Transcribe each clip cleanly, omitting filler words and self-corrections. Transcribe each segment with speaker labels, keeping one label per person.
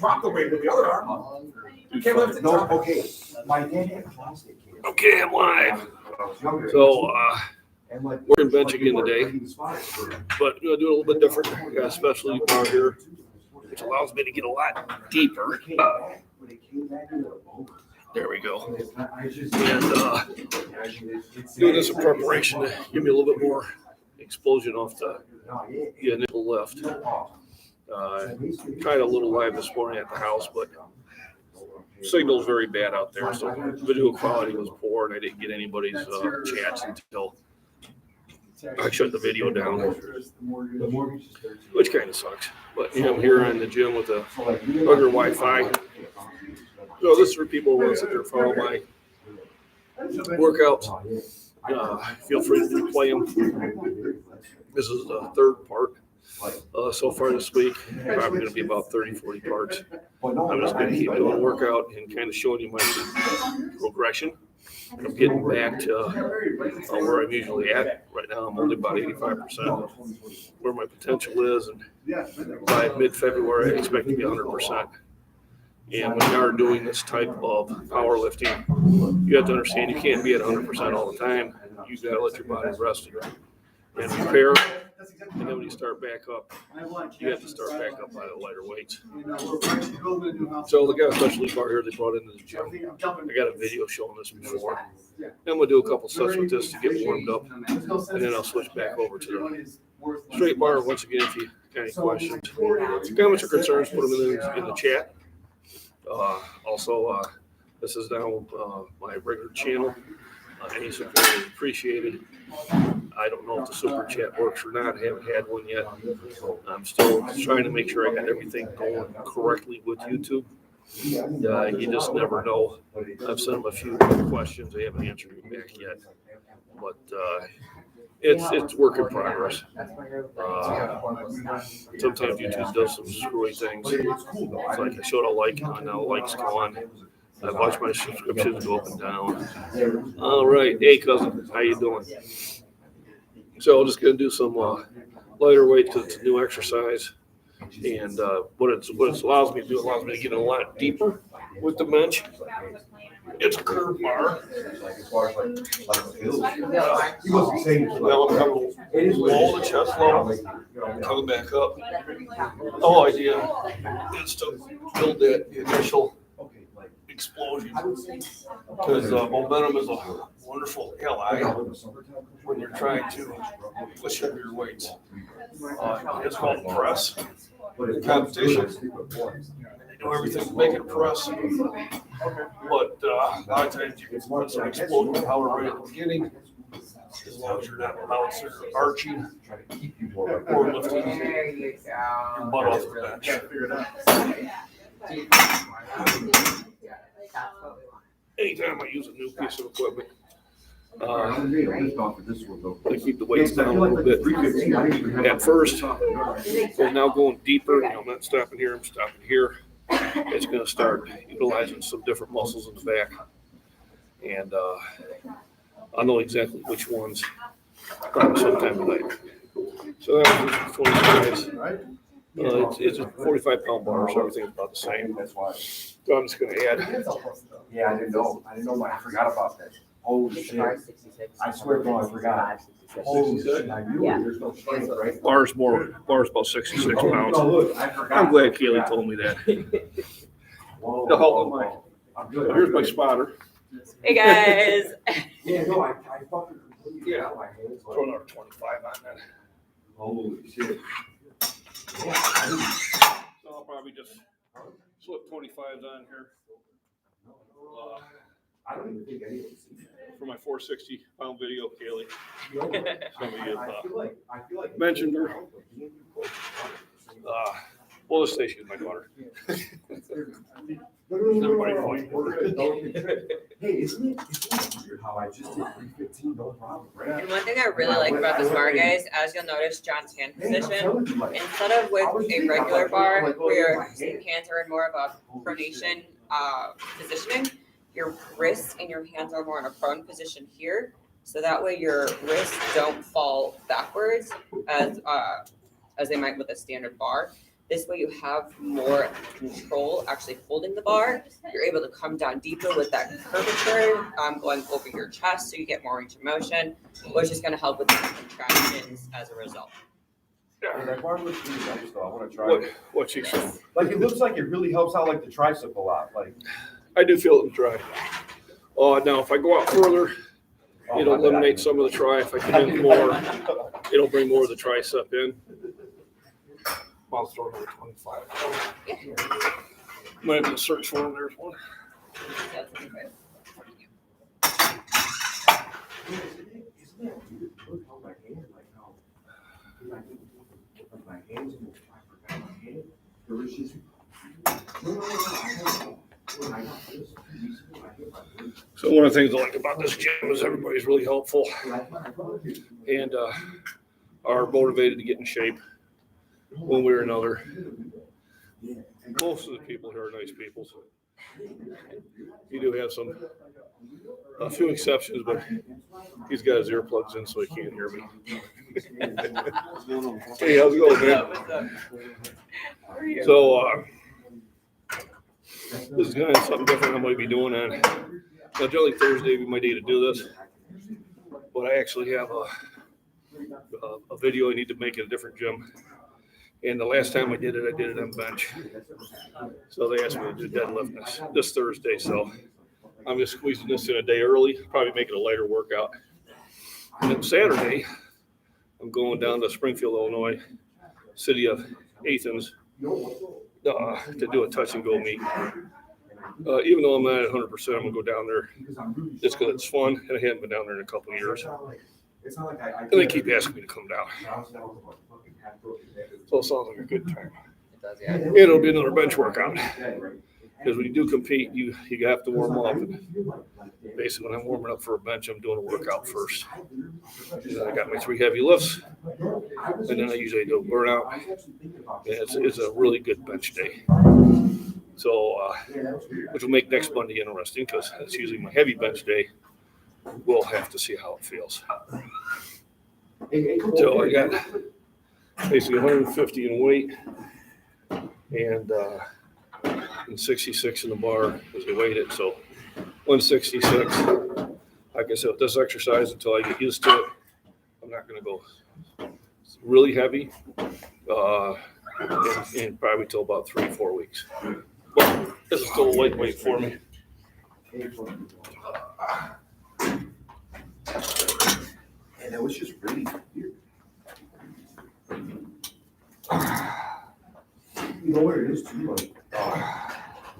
Speaker 1: Drop the weight with the other arm. You can't lift it.
Speaker 2: No, okay. My dad had plastic kids.
Speaker 3: Okay, I'm live. So, we're in bench again today, but I'm gonna do it a little bit different. We got a specialty bar here, which allows me to get a lot deeper. There we go. And doing this in preparation to give me a little bit more explosion off the initial lift. Tried a little live this morning at the house, but signal's very bad out there, so video quality was poor, and I didn't get anybody's chats until I shut the video down, which kind of sucks. But I'm here in the gym with a regular Wi-Fi. So this is for people who want to sit there and follow my workouts. Feel free to replay them. This is the third part. So far this week, probably going to be about 30, 40 parts. I'm just going to keep doing a workout and kind of showing you my progression. I'm getting back to where I'm usually at. Right now, I'm only about 85% of where my potential is. And by mid-February, I expect to be 100%. And when you are doing this type of powerlifting, you have to understand you can't be at 100% all the time. You got to let your body rest and repair. And then when you start back up, you have to start back up by the lighter weights. So they got a specialty bar here they brought into the gym. I got a video showing this before. Then I'm going to do a couple sets with this to get warmed up. And then I'll switch back over to the straight bar. Once again, if you got any questions, comments or concerns, put them in the chat. Also, this is now my regular channel. Any support is appreciated. I don't know if the super chat works or not. I haven't had one yet. I'm still trying to make sure I got everything going correctly with YouTube. You just never know. I've sent them a few questions. They haven't answered me back yet. But it's work in progress. Sometimes YouTube does some screwy things. It's like I showed a like, and now the likes go on. I've watched my subscriptions go up and down. All right. Hey, cousin. How you doing? So I'm just going to do some lighter weight because it's a new exercise. And what it allows me to do, it allows me to get a lot deeper with the bench. It's a curved bar. Now I'm coming below the chest level, coming back up. The whole idea is to build that initial explosion, because momentum is a wonderful ally when you're trying to push up your weights. It's called press. In competition, they do everything to make it a press, but a lot of times you can put some explosive power right at the beginning, as long as you're not bouncing or arching or lifting your butt off the bench. Anytime I use a new piece of equipment, I keep the weights down a little bit. At first, so now going deeper, I'm not stopping here, I'm stopping here. It's going to start utilizing some different muscles in the back. And I know exactly which ones, probably sometime tonight. So that was 25. It's a 45-pound bar, so everything's about the same. So I'm just going to add.
Speaker 2: Yeah, I didn't know. I forgot about that. Holy shit. I swear, bro, I forgot. Holy shit. I knew there's no strength, right?
Speaker 3: Bar's about 66 pounds. I'm glad Kaylee told me that. The whole here's my spotter.
Speaker 4: Hey guys.
Speaker 2: Yeah, no, I fucking completely
Speaker 3: Yeah.
Speaker 2: my hands.
Speaker 3: Throw another 25 on that.
Speaker 2: Holy shit.
Speaker 3: So I'll probably just slip 25s on here.
Speaker 2: I don't even think anyone's seen that.
Speaker 3: For my 460-pound video, Kaylee. Some of you
Speaker 2: I feel like
Speaker 3: mentioned her. Well, let's say she's my daughter. Everybody
Speaker 2: Hey, isn't it weird how I just did 315, no problem, right?
Speaker 4: And one thing I really like about this bar, guys, as you'll notice, John's hand position, instead of with a regular bar where your hands are in more of a pronation positioning, your wrists and your hands are more in a prone position here. So that way your wrists don't fall backwards as they might with a standard bar. This way you have more control actually holding the bar. You're able to come down deeper with that curvature going over your chest so you get more range of motion, which is going to help with the contractions as a result.
Speaker 2: Yeah, that bar looks really nice though. I want to try
Speaker 3: What,
Speaker 2: it.
Speaker 3: what you said.
Speaker 2: Like it looks like it really helps out like the tricep a lot. Like
Speaker 3: I do feel it in dry. Now, if I go out further, it'll eliminate some of the tri. If I get in more, it'll bring more of the tricep in. I'll throw another 25. Might have to search for them. There's one. So one of the things I like about this gym is everybody's really helpful and are motivated to get in shape one way or another. Most of the people here are nice people. So you do have a few exceptions, but he's got his earplugs in so he can't hear me. Hey, how's it going, man? So this is kind of something different I might be doing on. Now, generally Thursday would be my day to do this, but I actually have a video I need to make at a different gym. And the last time I did it on bench. So they asked me to do deadlift this Thursday. So I'm just squeezing this in a day early, probably make it a lighter workout. And then Saturday, I'm going down to Springfield, Illinois, city of Athens, to do a touch and go meet. Even though I'm not at 100%, I'm going to go down there just because it's fun. And I haven't been down there in a couple of years. And they keep asking me to come down. So it sounds like a good time.
Speaker 4: It does, yeah.
Speaker 3: And it'll be another bench workout. Because when you do compete, you have to warm up. And basically, when I'm warming up for a bench, I'm doing a workout first. And then I got my 3 heavy lifts. And then I usually do a burnout. And it's a really good bench day. So, which will make next Monday interesting because it's usually my heavy bench day. We'll have to see how it feels. So I got basically 150 in weight and 66 in the bar as I weighed it. So 166. Like I said, with this exercise, until I get used to it, I'm not going to go really heavy and probably till about 3-4 weeks. But this is still a lightweight for me.
Speaker 2: And it was just really weird. You know what it is too, like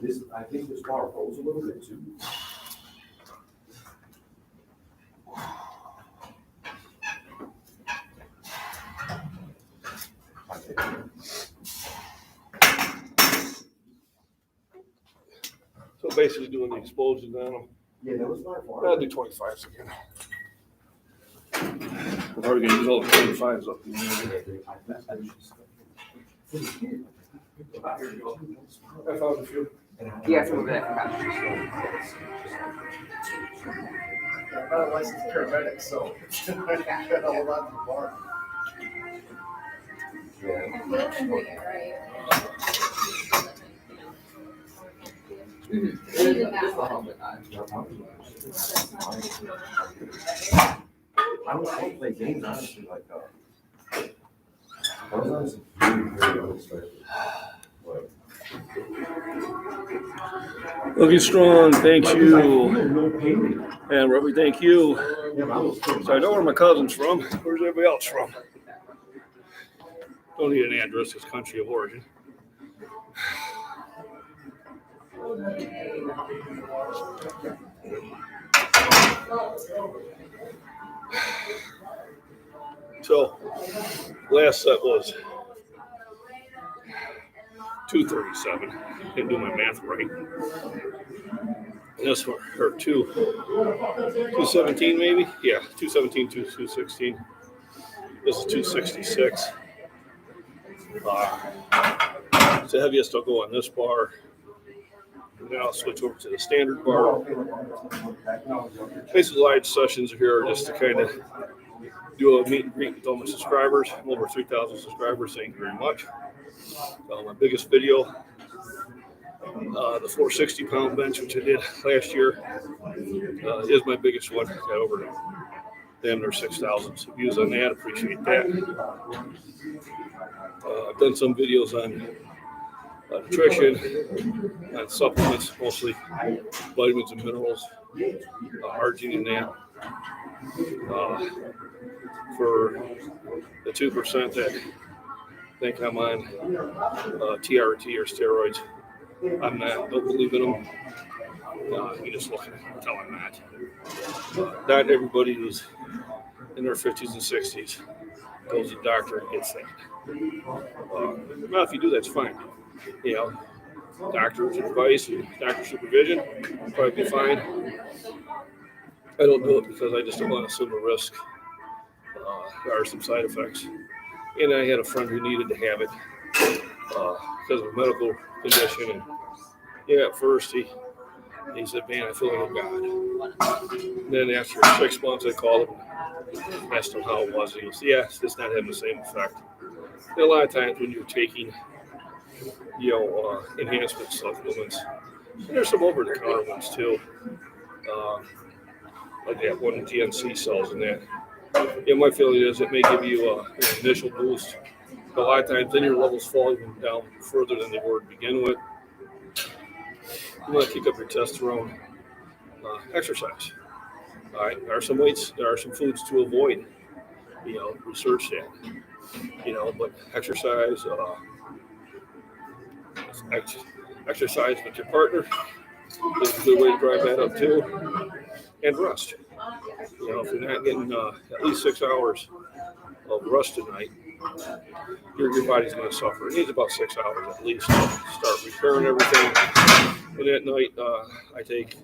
Speaker 2: this. I think this bar rolls a little bit too.
Speaker 3: So basically doing the explosions on them.
Speaker 2: Yeah, that was my fault.
Speaker 3: I'll do 25s again. I'm already going to use all the 25s up in there. I found a few.
Speaker 4: Yeah, some over there.
Speaker 1: I'm not a licensed paramedic, so I got a lot of the bar.
Speaker 2: I don't play games honestly like I was honestly very unexpected.
Speaker 3: Looking strong, thank you.
Speaker 2: No pain.
Speaker 3: And Robbie, thank you.
Speaker 2: Yeah, but I was
Speaker 3: So I know where my cousin's from. Where's everybody else from? Don't need an address, it's country of origin. So last set was 237. Didn't do my math right. And this one, or 217 maybe? Yeah, 217, 216. This is 266. It's the heaviest I'll go on this bar. And then I'll switch over to the standard bar. Basically, live sessions here are just to kind of do a meet and greet with all my subscribers. I'm over 3,000 subscribers. Thank you very much. My biggest video, the 460-pound bench, which I did last year, is my biggest one. Got over damn near 6,000 views on that. Appreciate that. I've done some videos on nutrition, on supplements, mostly vitamins and minerals, arginine and that. For the 2% that think I'm on TRT or steroids, I'm not. Don't believe in them. You just look at it and tell I'm not. Not everybody who's in their 50s and 60s goes to the doctor and gets that. Well, if you do, that's fine. You know, doctor's advice and doctor supervision probably be fine. I don't do it because I just don't want to assume a risk. There are some side effects. And I had a friend who needed to have it because of a medical condition. And yeah, at first he said, man, I feel like a god. And then after 6 months, I called him and asked him how it was. He goes, yeah, it's not having the same effect. And a lot of times when you're taking, enhancement supplements, and there's some over-the-counter ones too, like that one GNC cells and that. Yeah, my feeling is it may give you an initial boost. But a lot of times then your levels fall even down further than they were to begin with. You want to kick up your testosterone. Exercise. All right, there are some weights, there are some foods to avoid. Research that. But exercise, exercise with your partner is a good way to drive that up too. And rest. If you're not getting at least 6 hours of rest a night, your body's going to suffer. It needs about 6 hours at least to start repairing everything. And at night, I take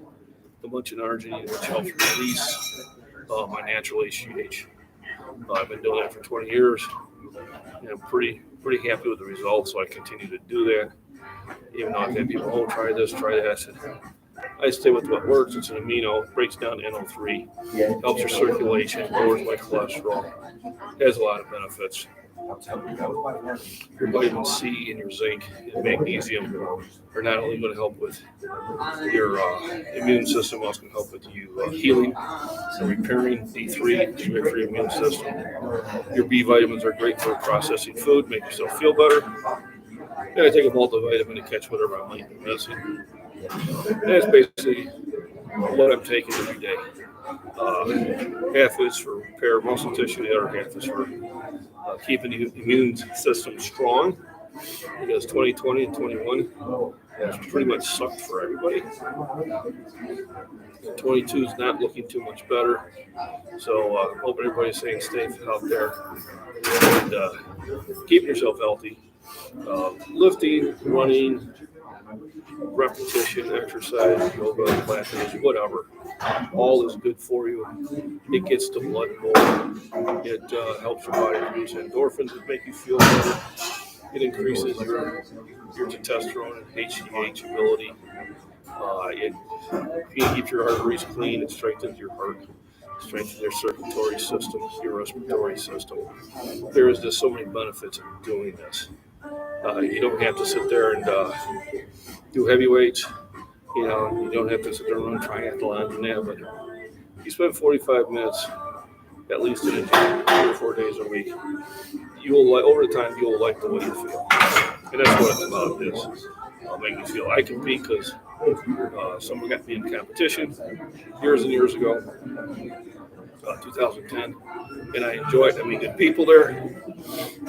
Speaker 3: a bunch of arginine, which helps release my natural HGH. I've been doing that for 20 years, and I'm pretty happy with the results, so I continue to do that. Even though I've had people, try this, try that. I stay with what works. It's an amino, breaks down NO3, helps your circulation, lowers my cholesterol, has a lot of benefits. Your vitamin C and your zinc and magnesium are not only going to help with your immune system, also going to help with you healing and repairing D3 to your immune system. Your B vitamins are great for processing food, make yourself feel better. And I take a multivitamin to catch whatever I might be missing. And that's basically what I'm taking every day. Half is for repair of muscle tissue, the other half is for keeping the immune system strong, because 2020 and 21 has pretty much sucked for everybody. 22 is not looking too much better. So hope everybody's staying safe out there and keeping yourself healthy. Lifting, running, repetition, exercise, yoga, classes, whatever. All is good for you. It gets the blood going. It helps your body produce endorphins that make you feel better. It increases your testosterone and HGH ability. It keeps your arteries clean. It strengthens your heart. Strengthens your circulatory system, your respiratory system. There is just so many benefits of doing this. You don't have to sit there and do heavy weights. You don't have to sit there and run triathlons and that, but you spend 45 minutes at least in a gym 3 or 4 days a week. Over time, you'll like the way you feel. And that's what it's about, is make you feel. I compete because someone got me in competition years and years ago, 2010, and I enjoy it. I meet good people there.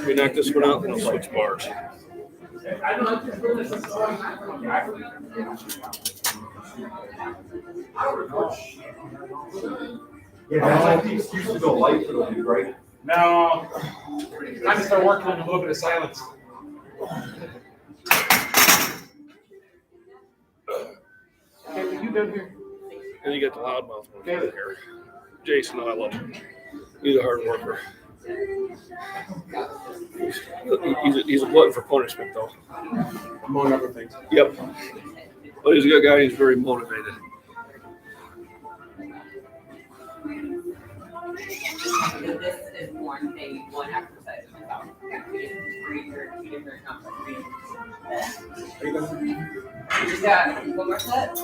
Speaker 3: We knock this one out and I'll switch bars.
Speaker 2: Yeah, that's like the excuse to go light for the week, right?
Speaker 5: No, time to start working on a little bit of silence. Okay, you done here?
Speaker 3: And you get the loudmouth one here. Jason, I love him. He's a hard worker. He's a glutton for punishment, though.
Speaker 5: Among other things.
Speaker 3: Yep. But he's a good guy. He's very motivated.
Speaker 4: This is one exercise. You just got one more set? Yeah,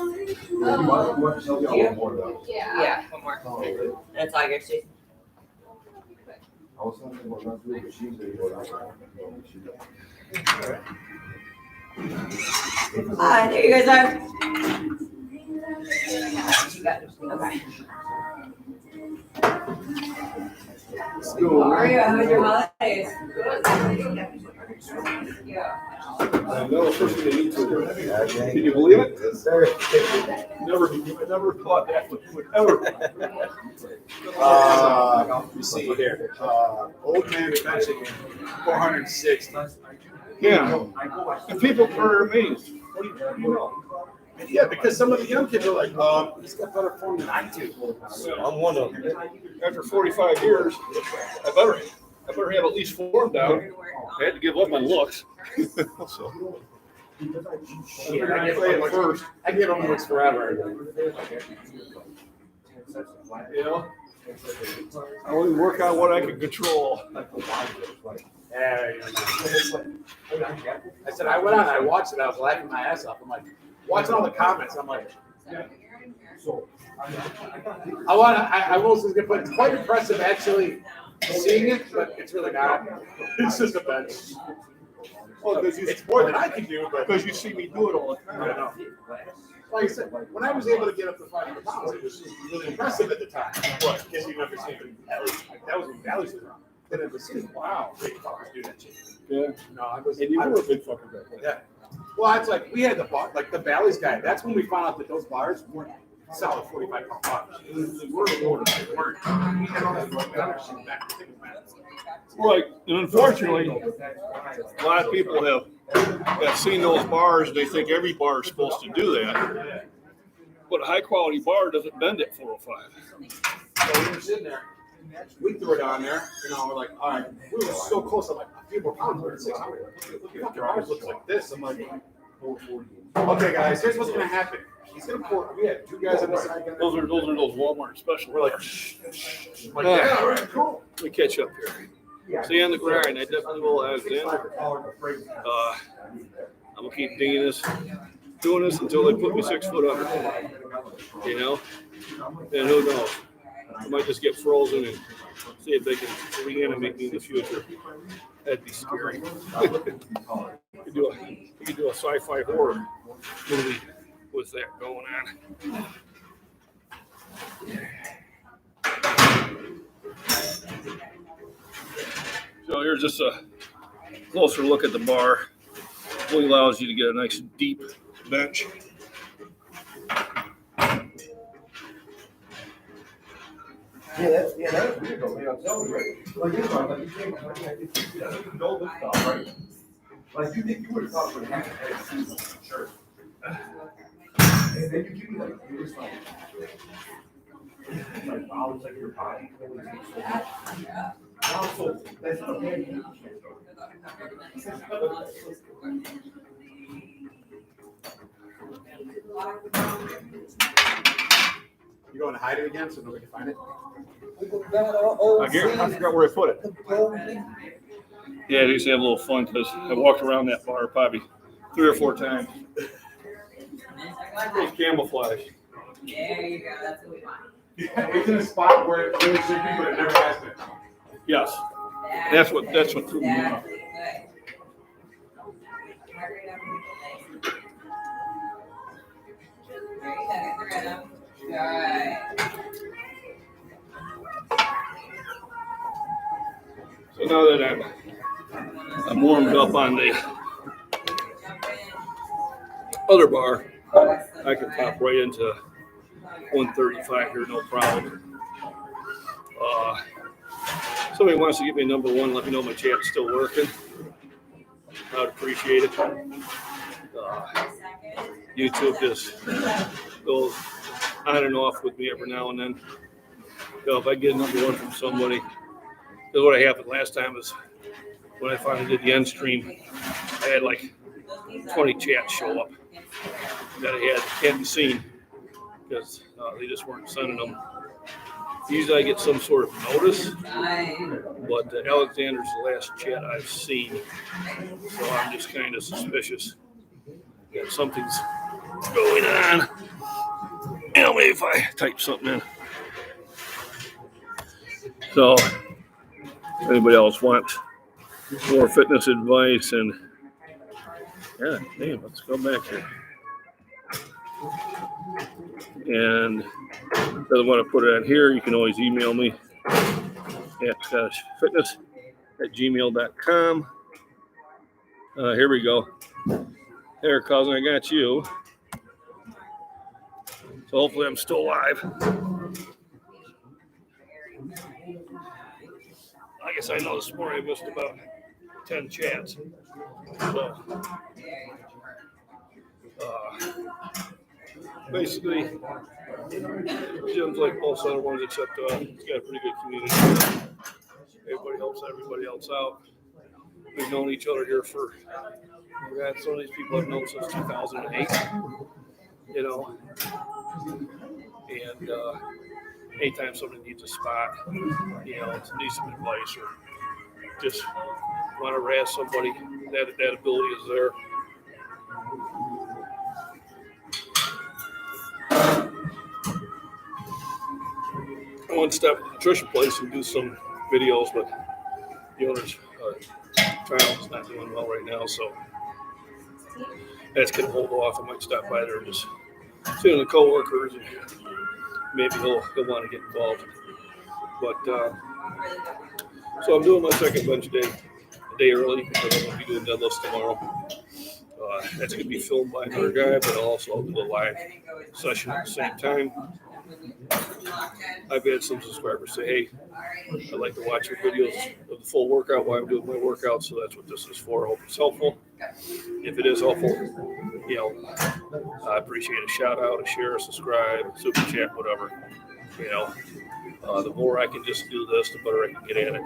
Speaker 4: one more. And it's all yours, Jason.
Speaker 2: I was thinking about not doing it, she's gonna go
Speaker 4: There you guys are. Okay. How are you? How was your holidays? Yeah.
Speaker 3: I know, especially the YouTube. Can you believe it? I never thought that would ever.
Speaker 5: You see here, old man benching 406.
Speaker 3: Yeah. And people are amazed. What do you know?
Speaker 5: Yeah, because some of the young kids are like, he's got better form than I do.
Speaker 3: I'm one of them. After 45 years, I better have at least form down. I had to give up on looks. So.
Speaker 5: I give him looks forever.
Speaker 3: You know, I only work on what I can control.
Speaker 5: Yeah, I said, I went on, I watched it, I was laughing my ass off. I'm like, watching all the comments, I'm like, I was gonna put, it's quite impressive actually seeing it, but it's really not. It's just a bench.
Speaker 3: Well,
Speaker 5: It's more than I can do, but.
Speaker 3: because you see me do it all the
Speaker 5: I
Speaker 3: time.
Speaker 5: don't know. Like I said, when I was able to get up to 500 pounds, it was really impressive at the time. What? Because you never seen that was when Valley's was around. Then it was wow, big fuckers do that shit.
Speaker 3: Yeah.
Speaker 5: No, I was.
Speaker 3: And you
Speaker 5: I
Speaker 3: were
Speaker 5: was
Speaker 3: a big fucker back then.
Speaker 5: yeah. Well, it's like we had the bar, like the Bally's guy. That's when we found out that those bars weren't solid 45-pound bars. They weren't. We had all that other shit back.
Speaker 3: Right, and unfortunately, a lot of people have seen those bars and they think every bar is supposed to do that. But a high quality bar doesn't bend at 405.
Speaker 5: So we were sitting there. We threw it on there, we're like, all right, we were so close. I'm like, a few more pounds, we're at 600. Look, your ours looks like this. I'm like, okay, guys, here's what's gonna happen. He's gonna pour. We had two guys on the side.
Speaker 3: Those are those Walmart specials.
Speaker 5: We're like, yeah, all right, cool.
Speaker 3: Let me catch up here. See you on the grind. I definitely will, Alexander. I'm gonna keep doing this until they put me 6 foot under. You know, and who knows? I might just get frozen and see if they can reanimate me in the future. That'd be scary. You could do a sci-fi horror movie with that going on. So here's just a closer look at the bar. Really allows you to get a nice deep bench.
Speaker 2: that's weird though, man. I'm telling you, right? Like, you know, like, you came, he doesn't know this stuff, right? Like, you think you would have thought would have happened, sure. And then you give me like, you're just like wow, it's like your body. Also, that's not a bad thing.
Speaker 5: You going to hide it again so nobody can find it?
Speaker 3: I forgot where I put it. Yeah, I used to have a little fun because I walked around that bar probably 3 or 4 times. It's camouflage.
Speaker 4: There you go. That's what we want.
Speaker 5: Yeah, it's in a spot where it really should be, but it never has been.
Speaker 3: Yes, that's what threw me off. So now that I'm warmed up on the other bar, I can pop right into 135 here, no problem. Somebody wants to get me number 1, let me know my chat's still working. I'd appreciate it. YouTube just goes on and off with me every now and then. So if I get number 1 from somebody, because what happened last time is when I finally did the end stream, I had like 20 chats show up that I hadn't seen because they just weren't sending them. Usually I get some sort of notice, but Alexander's the last chat I've seen, so I'm just kind of suspicious that something's going on. Maybe if I type something in. So, anybody else want more fitness advice? And yeah, hey, let's go back here. And if you want to put it on here, you can always email me at scottishfitness@gmail.com. Here we go. There, cousin, I got you. So hopefully I'm still alive. I guess I know this morning I missed about 10 chats. So, basically, Jim's like most other ones, except he's got a pretty good community. Everybody helps everybody else out. We've known each other here for, some of these people I've known since 2008, you know. And anytime somebody needs a spot, you know, needs some advice or just want to harass somebody, that ability is there. I want to stop at the nutrition place and do some videos, but the owner's child is not doing well right now, so that's going to hold off. I might stop by there and just see the coworkers, and maybe he'll want to get involved. But so I'm doing my second bench day a day early because I'm going to be doing deadlifts tomorrow. That's going to be filmed by another guy, but I'll also do a live session at the same time. I've had some subscribers say, hey, I'd like to watch your videos of the full workout while I'm doing my workout, so that's what this is for. I hope it's helpful. If it is helpful, you know, I appreciate a shout out, a share, a subscribe, super chat, whatever. You know, the more I can just do this, the better I can get at it.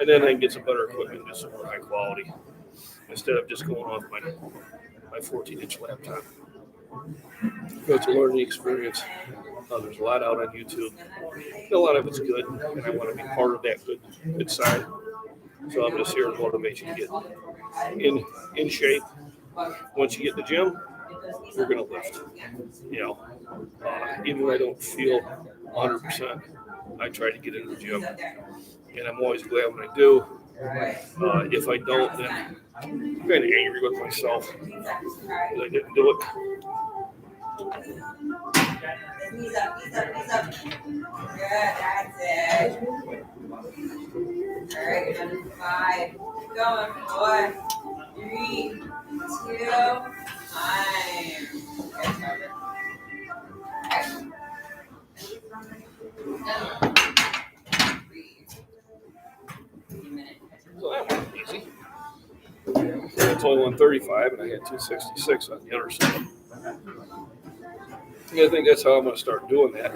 Speaker 3: And then I can get some better equipment, just some more high quality, instead of just going off my 14-inch laptop. It's a learning experience. There's a lot out on YouTube. A lot of it's good, and I want to be part of that good side. So I'm just here to motivate you to get in shape. Once you get in the gym, you're going to lift. You know, even when I don't feel 100%, I try to get in the gym, and I'm always glad when I do. If I don't, then I'm kind of angry with myself that I didn't do it.
Speaker 4: Knees up. Good, that's it. All right, another 5. Keep going. 4, 3, 2, 1.
Speaker 3: So that was easy. It's only 135, and I had 266 on the other side. I think that's how I'm going to start doing that.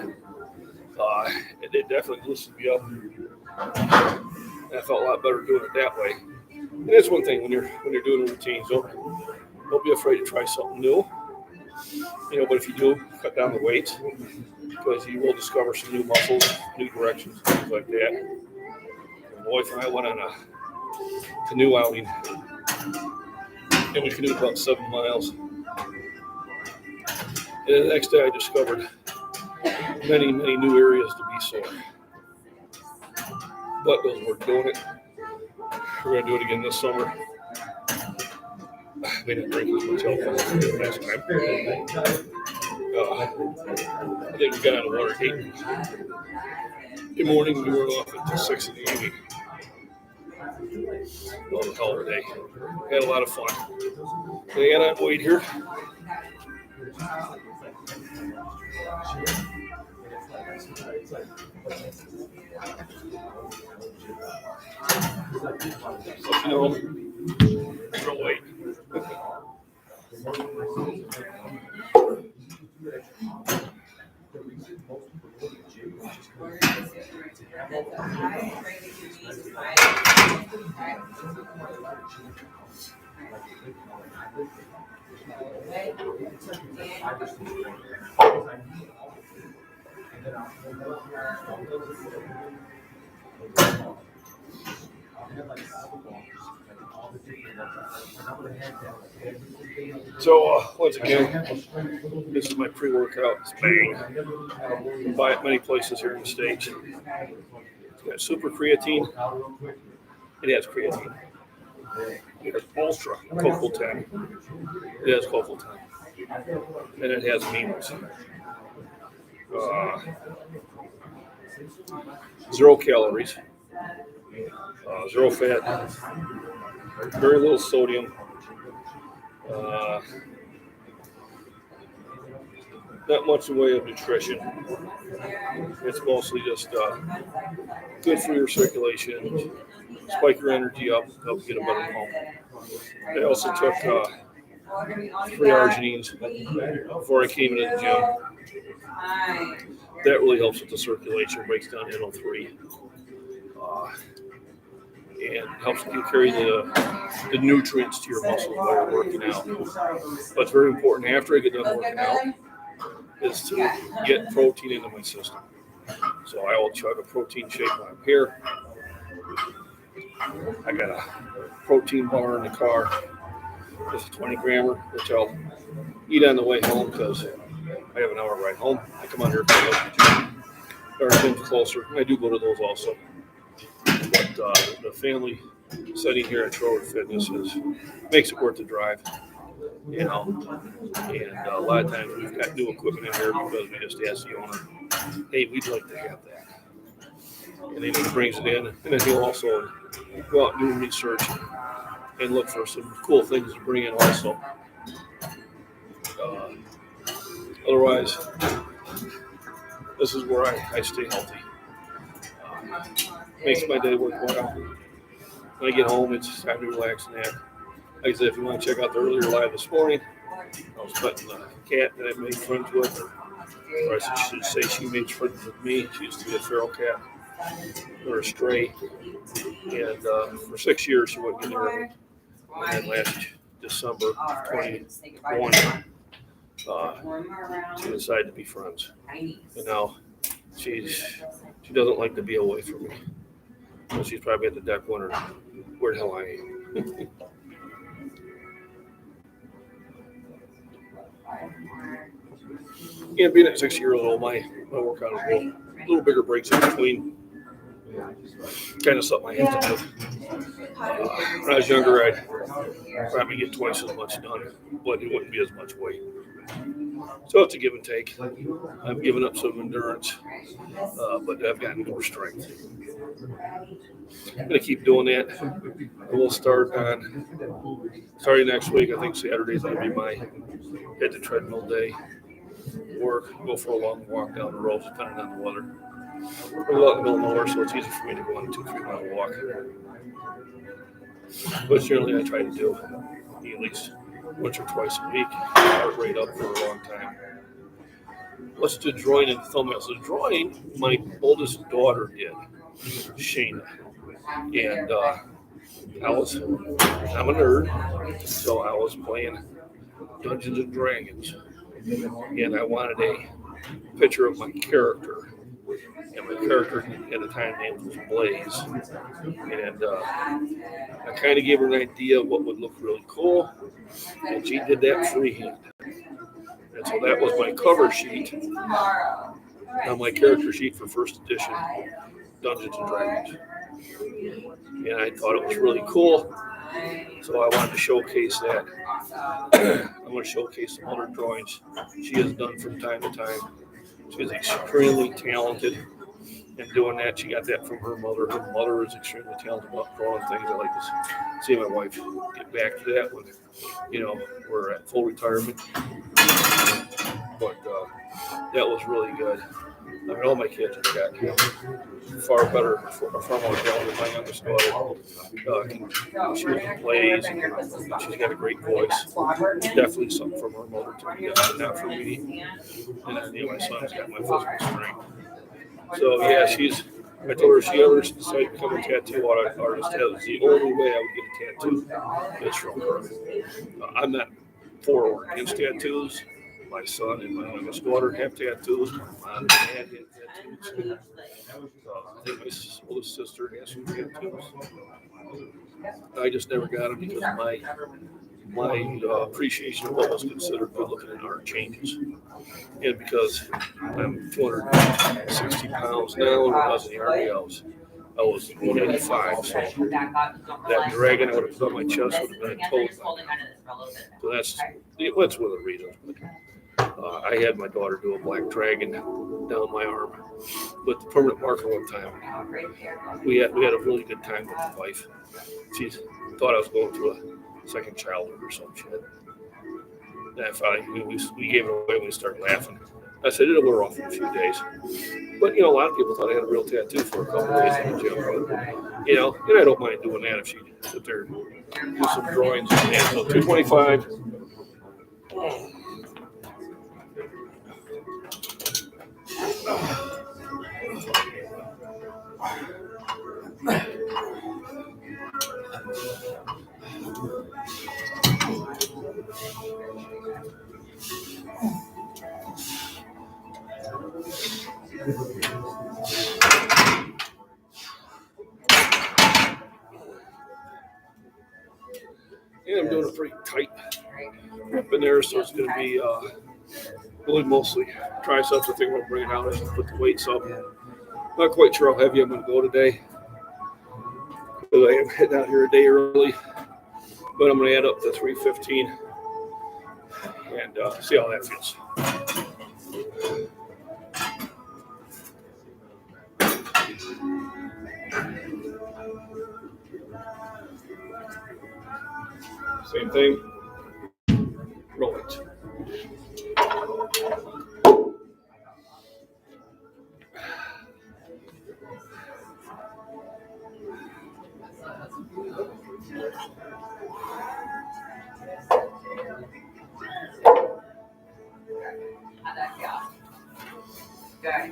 Speaker 3: It definitely loosened me up. I felt a lot better doing it that way. And that's one thing when you're doing routines. Don't be afraid to try something new. You know, but if you do, cut down the weights because you will discover some new muscles, new directions, things like that. My wife and I went on a canoe outing, and we canoed about 7 miles. And the next day I discovered many new areas to be sore. But those weren't doing it. We're going to do it again this summer. We didn't drink as much alcohol as we did last time. I think we got out of water at 8 in the morning. We weren't off until 6 in the evening. Oh, hell of a day. Had a lot of fun. They got on weight here. You know, throw weight. So once again, this is my pre-workout. It's Bang. You can buy it many places here in the States. It's got super creatine. It has creatine. It has ultra Cocoa 10. It has Cocoa 10. And it has aminos. 0 calories. 0 fat. Very little sodium. Not much in the way of nutrition. It's mostly just good for your circulation, spike your energy up, help you get a better pump. I also took 3 arginines before I came into the gym. That really helps with the circulation, breaks down NO3, and helps you carry the nutrients to your muscles while you're working out. What's very important after I get done working out is to get protein into my system. So I will chug a protein shake when I'm here. I got a protein bar in the car. It's a 20 grammer, which I'll eat on the way home because I have an hour ride home. I come out here for the gym. Our gym's closer. I do go to those also. But the family setting here at Trower Fitness makes it worth the drive, you know. And a lot of times we've got new equipment in here because we just ask the owner, hey, we'd like to have that. And then he brings it in, and then he'll also go out and do research and look for some cool things to bring in also. Otherwise, this is where I stay healthy. Makes my day work well. When I get home, it's time to relax and nap. Like I said, if you want to check out the earlier live this morning, I was petting the cat that I made friends with, or I should say she made friends with me. She used to be a feral cat or a stray. And for 6 years, she wouldn't get near me. And then last December 21, she decided to be friends. And now she doesn't like to be away from me. So she's probably at the deck wondering where the hell I am. Yeah, being at 6 years old, my workout is a little bigger breaks in between. Kind of something I have to do. When I was younger, I'd probably get twice as much done, but it wouldn't be as much weight. So it's a give and take. I've given up some endurance, but I've gotten more strength. I'm going to keep doing that. And we'll start starting next week. I think Saturday's going to be my hit the treadmill day. Or go for a long walk down the road, depending on the weather. We're out in the middle of nowhere, so it's easy for me to go on a 2-3 mile walk. But generally, I try to do at least once or twice a week. Heart rate up for a long time. Let's do drawing and thumbnails. So drawing, my oldest daughter did, Shayna. And I'm a nerd, so I was playing Dungeons and Dragons. And I wanted a picture of my character. And my character at the time name was Blaze. And I kind of gave her an idea of what would look really cool. And she did that freehand. And so that was my cover sheet on my character sheet for first edition Dungeons and Dragons. And I thought it was really cool. So I wanted to showcase that. I'm going to showcase some other drawings she has done from time to time. She's extremely talented in doing that. She got that from her mother. Her mother is extremely talented about drawing things. I like to see my wife get back to that when, we're at full retirement. But that was really good. I mean, all my kids have got far more talent than my youngest daughter. She plays. She's got a great voice. Definitely something from her mother to me, definitely not from me. And then, my son's got my physical strength. So, yeah, I told her if she ever decided to become a tattoo artist, that was the only way I would get a tattoo is from her. I'm not for or against tattoos. My son and my youngest daughter have tattoos. My mom and dad had tattoos. I think my oldest sister has some tattoos. I just never got them because my appreciation of what was considered good looking in art changes. And because I'm 260 pounds now, and when I was in the Army, I was 185. So that dragon I would have put on my chest would have been a toad. So that's one of the reasons. I had my daughter do a black dragon down my arm with the permanent marker one time. We had a really good time with my wife. She thought I was going through a second childhood or some shit. And I finally, we gave it away when we started laughing. I said it'll wear off in a few days. But a lot of people thought I had a real tattoo for a couple of days in the gym. But, and I don't mind doing that if she sit there and do some drawings. And so 225. And I'm doing a pretty tight grip in there, so it's going to be really mostly triceps. I think we'll bring it out as we put the weights up. Not quite sure how heavy I'm going to go today, but I am heading out here a day early. But I'm going to add up to 315 and see how that feels. Same thing. Roll it.
Speaker 4: How'd that feel? Good.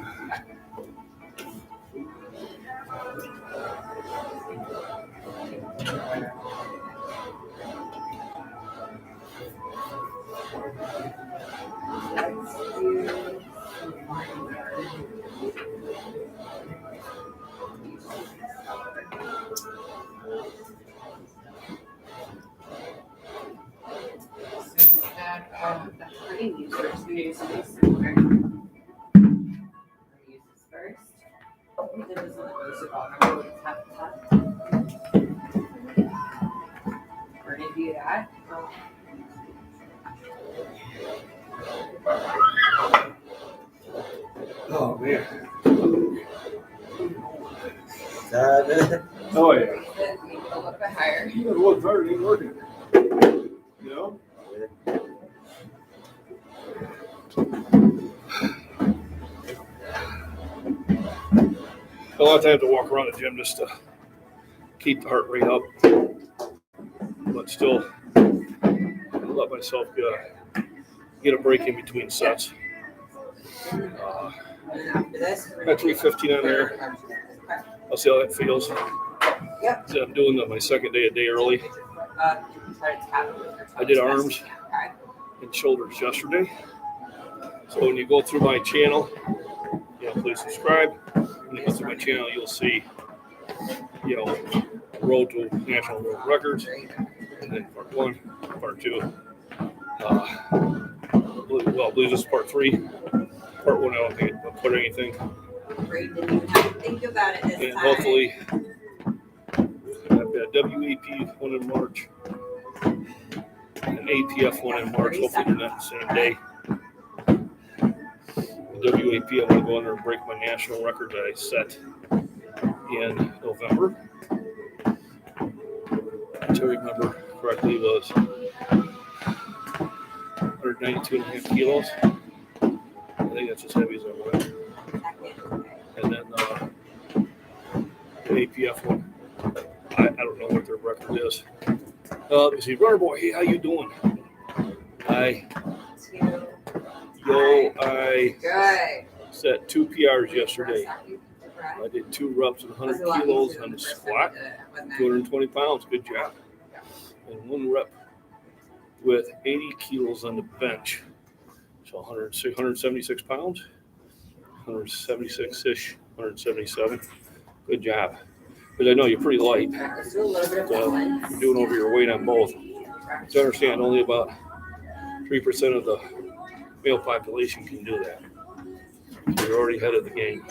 Speaker 4: That's pretty news first. We use this first. We're gonna do that.
Speaker 3: Oh, man.
Speaker 2: Oh, yeah.
Speaker 4: Make it a little bit higher.
Speaker 2: You gotta work hard, it ain't working. You know?
Speaker 3: A lot of times I have to walk around the gym just to keep the heart rate up, but still let myself get a break in between sets.
Speaker 4: After this,
Speaker 3: Got 315 on there. I'll see how that feels.
Speaker 4: Yep.
Speaker 3: So I'm doing my second day a day early. I did arms and shoulders yesterday. So when you go through my channel, please subscribe. When you go through my channel, you'll see, road to national world records, and then part 1, part 2. I believe this is part 3. Part 1, I don't think I'll put anything.
Speaker 4: Great, didn't even have to think about it this
Speaker 3: And
Speaker 4: time.
Speaker 3: hopefully, I've got WAP 1 in March, and APF 1 in March. Hopefully, doing that the same day. WAP, I want to go under and break my national record that I set in November. If I remember correctly, was 192.5 kilos. I think that's as heavy as I went. And then the APF one, I don't know what their record is. Let me see. Runner Boy, hey, how you doing? I set 2 PRs yesterday. I did 2 reps with 100 kilos on the squat, 220 pounds. Good job. And 1 rep with 80 kilos on the bench. So 176 pounds, 176-ish, 177. Good job. Because I know you're pretty light.
Speaker 4: Let's do a little bit of
Speaker 3: So
Speaker 4: balance.
Speaker 3: you're doing over your weight on both. To understand, only about 3% of the male population can do that. So you're already ahead of the game.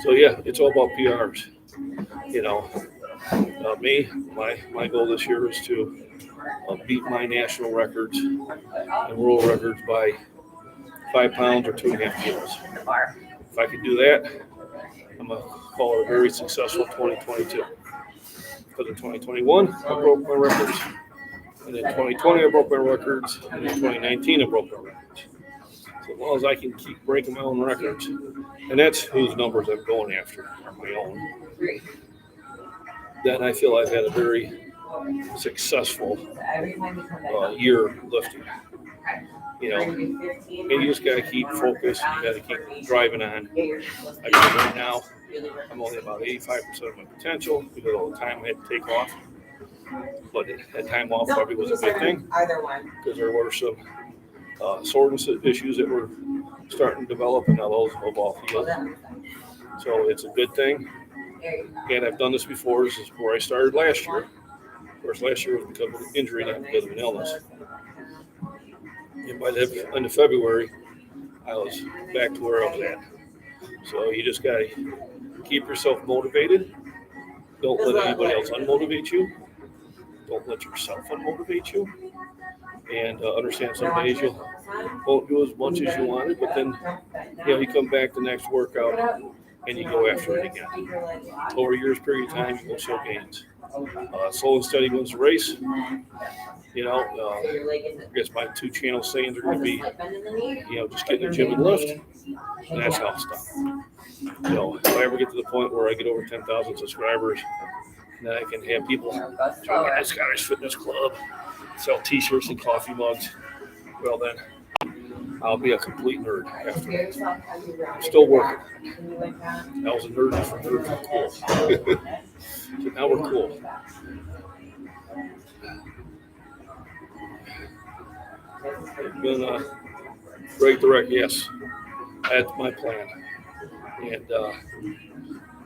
Speaker 3: So yeah, it's all about PRs. You know, me, my goal this year is to beat my national records and world records by 5 pounds or 2.5 kilos. If I could do that, I'm gonna call it a very successful 2022. Because in 2021, I broke my records, and in 2020, I broke my records, and in 2019, I broke my records. So as long as I can keep breaking my own records, and that's whose numbers I'm going after, are my own, then I feel I've had a very successful year lifting. You know, and you just gotta keep focused. You gotta keep driving on. Like right now, I'm only about 85% of my potential because all the time I had to take off. But that time off probably was a good thing
Speaker 4: Either one.
Speaker 3: because there were some soreness issues that were starting to develop, and now those have all healed. So it's a good thing. And I've done this before. This is where I started last year. Of course, last year was because of an injury, not because of an illness. And by the end of February, I was back to where I was at. So you just got to keep yourself motivated. Don't let anybody else unmotivate you. Don't let yourself unmotivate you. And understand some days you won't do as much as you wanted, but then you come back the next workout and you go after it again. Over a year's period of time, you will show gains. Slow and steady wins the race. I guess my 2 channel sayings are going to be, just get in the gym and lift. And that's how it's done. If I ever get to the point where I get over 10,000 subscribers, then I can have people join my Scottish Fitness Club, sell t-shirts and coffee mugs. Well, then I'll be a complete nerd after that. I'm still working. I was a nerd before nerds were cool. So now we're cool. Been right direct, yes. That's my plan. And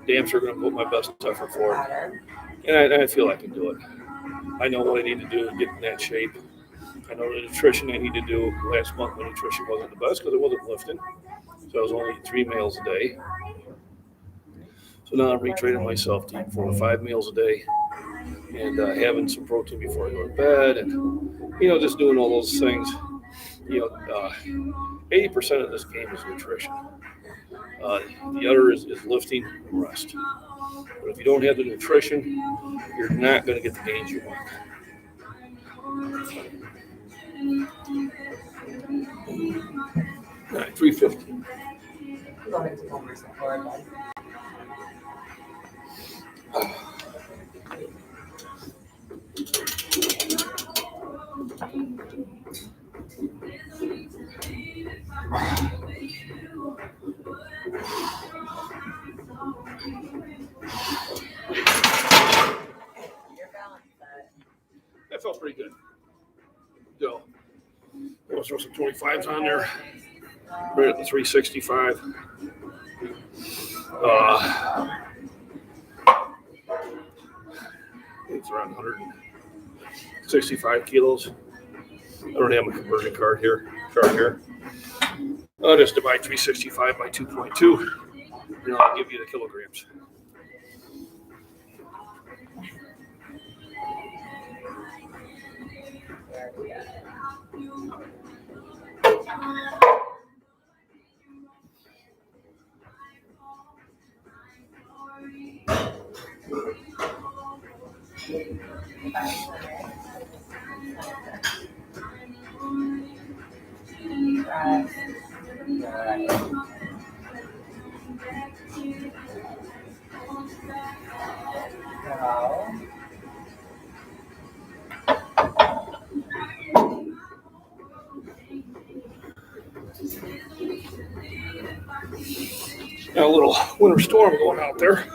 Speaker 3: damn sure going to put my best effort forward. And I feel I can do it. I know what I need to do to get in that shape. I know the nutrition I need to do. Last month, my nutrition wasn't the best because it wasn't lifting. So I was only eating 3 meals a day. So now I'm retraining myself to eat 4 or 5 meals a day and having some protein before I go to bed and, just doing all those things. 80% of this game is nutrition. The other is lifting and rest. But if you don't have the nutrition, you're not going to get the gains you want. All right, 350. That felt pretty good. So, we'll throw some 25s on there. Right at the 365. It's around 165 kilos. I don't have my conversion chart here. I'll just divide 365 by 2.2, and I'll give you the kilograms. Got a little winter storm going out there.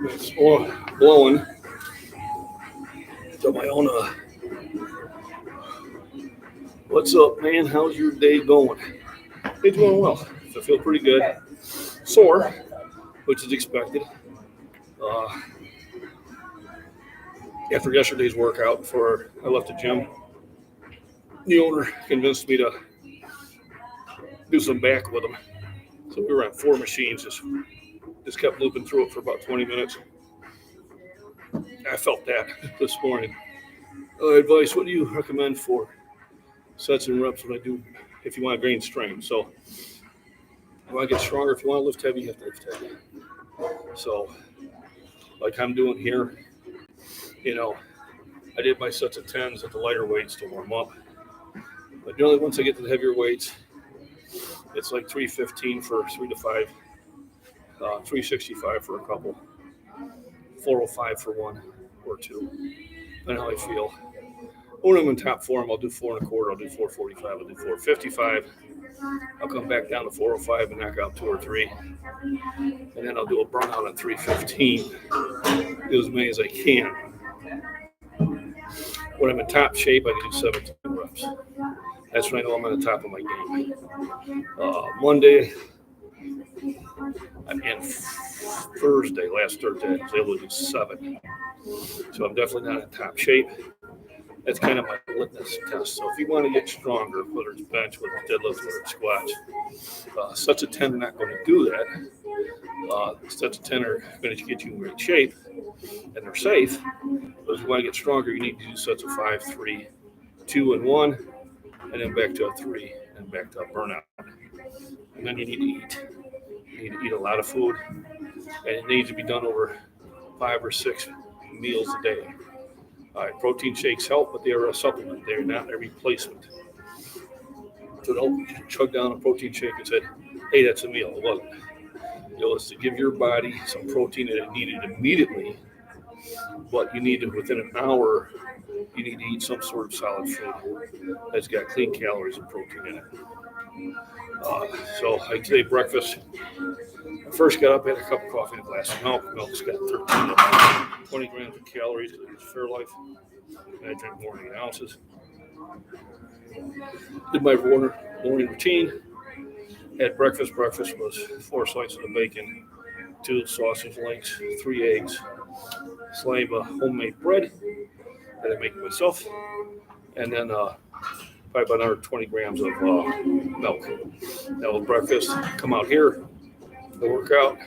Speaker 3: It's blowing. So my own What's up, man? How's your day going? It's going well. I feel pretty good. Sore, which is expected. After yesterday's workout, before I left the gym, the owner convinced me to do some back with him. So we were on 4 machines, just kept looping through it for about 20 minutes. I felt that this morning. Advice, what do you recommend for sets and reps when I do, if you want to gain strength? So if you want to get stronger, if you want to lift heavy, you have to lift heavy. So like I'm doing here, I did my sets of 10s at the lighter weights to warm up. But generally once I get to the heavier weights, it's like 315 for 3 to 5, 365 for a couple, 405 for 1 or 2, depending how I feel. When I'm in top form, I'll do 4 1/4, I'll do 445, I'll do 455. I'll come back down to 405 and knock out 2 or 3. And then I'll do a burnout on 315, do as many as I can. When I'm in top shape, I can do 17 reps. That's when I know I'm on the top of my game. Monday and Thursday, last Thursday, I was able to do 7. So I'm definitely not in top shape. That's kind of my litmus test. So if you want to get stronger, whether it's bench, whether it's deadlift, whether it's squats, sets of 10 are not going to do that. Sets of 10 are going to get you in great shape, and they're safe. But if you want to get stronger, you need to do sets of 5, 3, 2, and 1, and then back to a 3, and back to a burnout. And then you need to eat. You need to eat a lot of food, and it needs to be done over 5 or 6 meals a day. Protein shakes help, but they are a supplement. They're not a replacement. So don't chug down a protein shake and say, hey, that's a meal. It wasn't. It's to give your body some protein that it needed immediately, but you need to, within an hour, you need to eat some sort of solid food that's got clean calories and protein in it. So like today, breakfast, I first got up, had a cup of coffee and a glass of milk. Milk's got 13 to 20 grams of calories because it's Fairlife, and I drink more than 8 ounces. Did my morning routine. Had breakfast. Breakfast was 4 slices of bacon, 2 sausage links, 3 eggs, slab of homemade bread that I make myself, and then probably about another 20 grams of milk. That was breakfast. Come out here, go work out.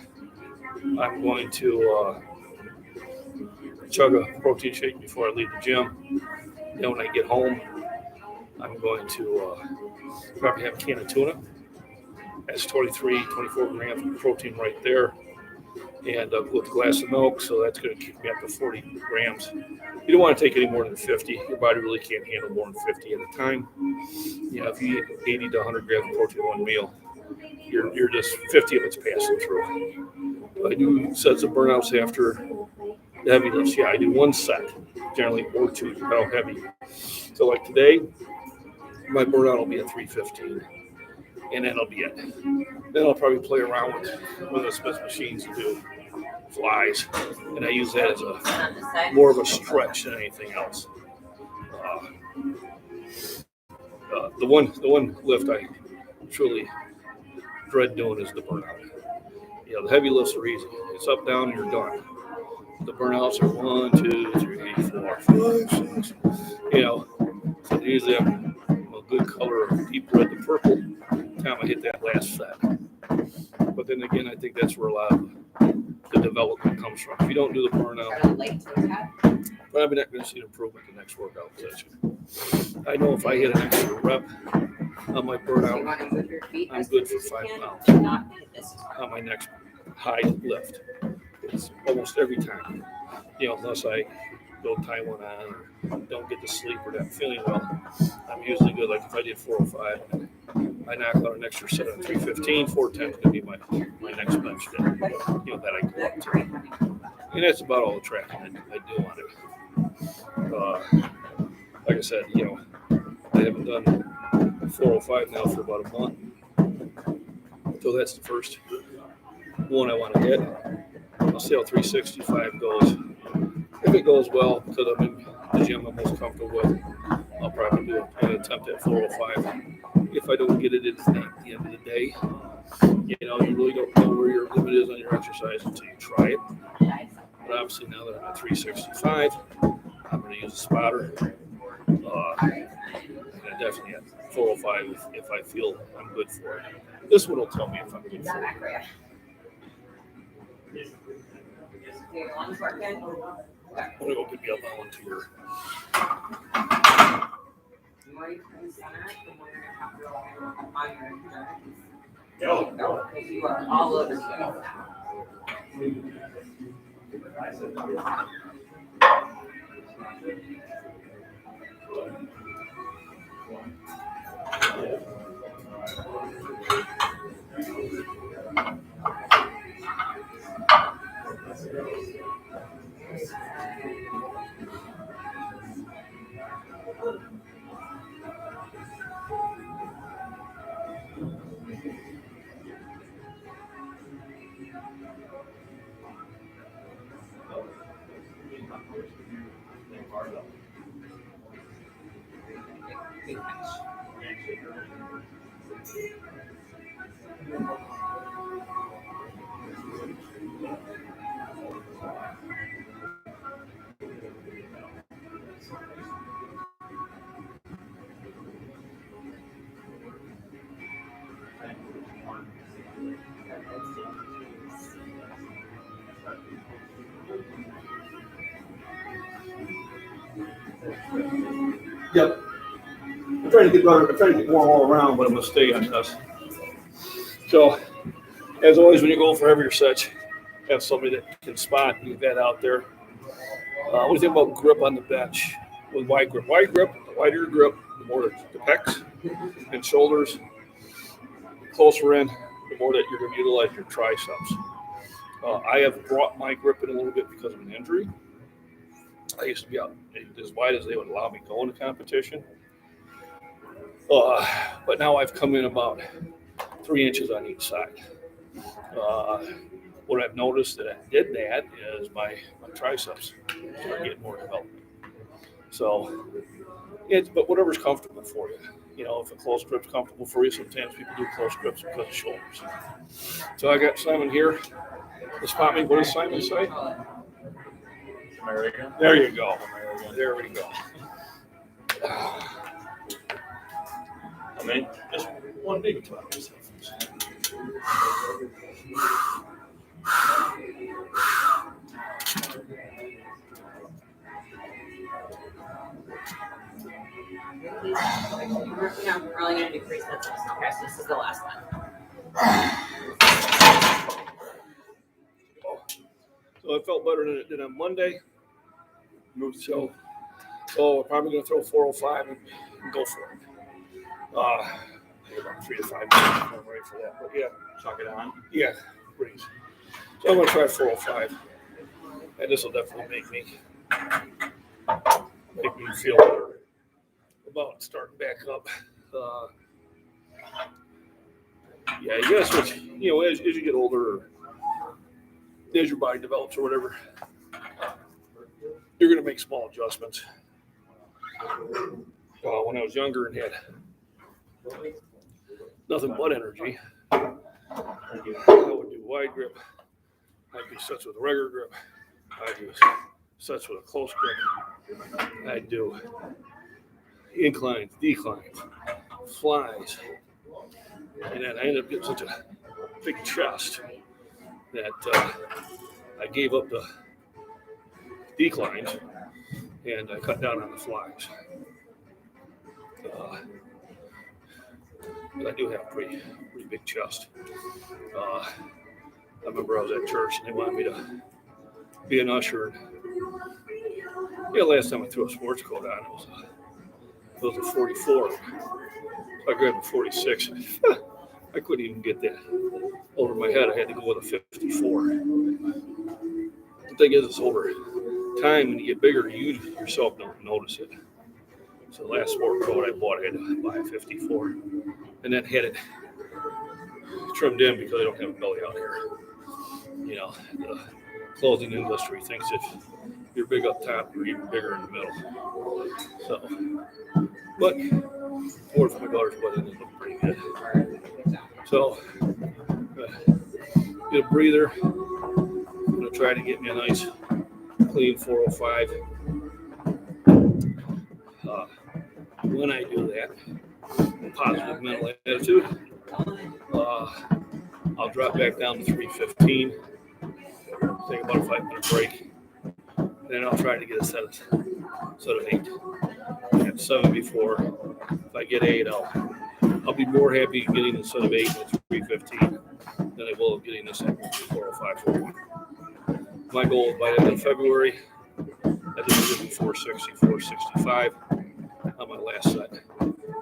Speaker 3: I'm going to chug a protein shake before I leave the gym. Then when I get home, I'm going to probably have a can of tuna. That's 23, 24 grams of protein right there. And with a glass of milk, so that's going to keep me up to 40 grams. You don't want to take any more than 50. Your body really can't handle more than 50 at a time. If you eat 80 to 100 grams of protein in one meal, you're just 50 of it's passing through. I do sets of burnouts after the heavy lifts. Yeah, I do 1 set, generally, or 2, depending on how heavy. So like today, my burnout will be at 315. And that'll be it. Then I'll probably play around with one of the Smith machines to do flies, and I use that as a more of a stretch than anything else. The one lift I truly dread doing is the burnout. The heavy lifts are easy. It's up, down, and you're done. The burnouts are 1, 2, 3, 4, 5, 6. So usually I'm a good color of deep red to purple time I hit that last set. But then again, I think that's where a lot of the development comes from. If you don't do the burnout, probably not going to see an improvement in the next workout session. I know if I hit an extra rep on my burnout, I'm good for 5 pounds on my next high lift. It's almost every time, unless I go tie one on or don't get to sleep or not feeling well, I'm usually good. Like if I did 405, I knock out an extra set on 315, 410 is going to be my next bench day, that I go up to. And that's about all the tracking I do on it. Like I said, I haven't done 405 now for about a month. So that's the first one I want to hit. I'll see how 365 goes. If it goes well, because I'm in the gym I'm most comfortable with, I'll probably do an attempt at 405. If I don't get it in at the end of the day, you really don't know where your limit is on your exercise until you try it. But obviously now that I'm at 365, I'm going to use a spotter. And I definitely at 405 if I feel I'm good for it. This one will tell me if I'm good for it.
Speaker 4: Your lungs working?
Speaker 3: I'm going to go get me up on one to your.
Speaker 4: The more you can center, the more you're gonna have to rely on your endurance.
Speaker 5: Go.
Speaker 4: Because you are all over the place now. Big bench.
Speaker 3: Yep. I'm trying to get better. I'm trying to get more all around, but I'm going to stay on this. So, as always, when you go for heavier sets, have somebody that can spot and get that out there. What do you think about grip on the bench with wide grip? Wide grip, the wider your grip, the more the pecs and shoulders, the closer in, the more that you're going to utilize your triceps. I have brought my grip in a little bit because of an injury. I used to be out as wide as they would allow me to go in a competition. But now I've come in about 3 inches on each side. What I've noticed that I did that is my triceps start getting more development. So, but whatever's comfortable for you. If a close grip's comfortable for you, sometimes people do close grips because of shoulders. So I got Simon here. Spot me. What does Simon say?
Speaker 5: America.
Speaker 3: There you go. There we go.
Speaker 5: I mean,
Speaker 3: Just one big time.
Speaker 4: We're only gonna do 3 sets. Okay, so this is the last one.
Speaker 3: So I felt better than it did on Monday. So we're probably going to throw 405 and go for it. About 3 to 5 minutes. I'm ready for that. But yeah,
Speaker 5: chuck it on.
Speaker 3: yeah, breeze. So I'm going to try 405, and this will definitely make me feel better about starting back up. Yeah, you gotta switch. As you get older, as your body develops or whatever, you're gonna make small adjustments. When I was younger and had nothing but energy, I would do wide grip. I'd do sets with a regular grip. I'd do sets with a close grip. I'd do inclines, declines, flies. And then I ended up getting such a big chest that I gave up the declines and I cut down on the flies. But I do have a pretty big chest. I remember I was at church and they wanted me to be an usher. Last time I threw a sports coat on, it was a 44. So I grabbed a 46. I couldn't even get that over my head. I had to go with a 54. The thing is, it's over time when you get bigger, you yourself don't notice it. So the last sport coat I bought, I had to buy a 54. And then had it trimmed in because I don't have a belly out here. The clothing industry thinks if you're big up top, you're even bigger in the middle. So, but more for my daughter's wedding, it looked pretty good. So, get a breather. I'm gonna try to get me a nice clean 405. When I do that, positive mental attitude, I'll drop back down to 315, take about a 5-minute break, then I'll try to get a set of 8. I had 7 before. If I get 8, I'll be more happy getting the set of 8 at 315 than I will getting this at 405. My goal by the end of February, I think it's going to be 460, 465 on my last set.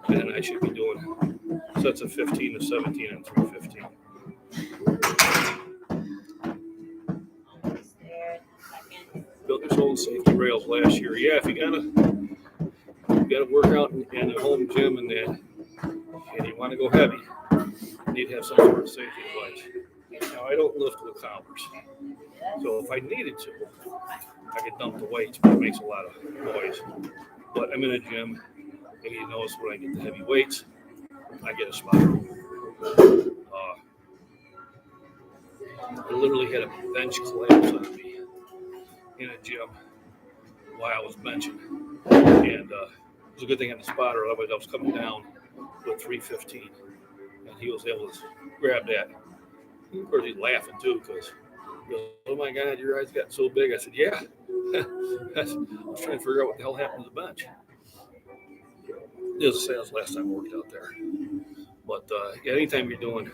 Speaker 3: And then I should be doing sets of 15 to 17 and 315. Built your own safety rails last year. Yeah, if you gotta work out in a home gym and you want to go heavy, you need to have some sort of safety device. Now I don't lift with collars, so if I needed to, I could dump the weights, but it makes a lot of noise. But I'm in a gym, and you notice when I get the heavy weights, I get a spot. I literally had a bench collapse on me in a gym while I was benching. And it was a good thing I had the spotter, otherwise I was coming down with 315. And he was able to grab that. Of course, he's laughing too, because he goes, "Oh my God, your eyes got so big." I said, "Yeah." I was trying to figure out what the hell happened to the bench. It was the last time I worked out there. But anytime you're doing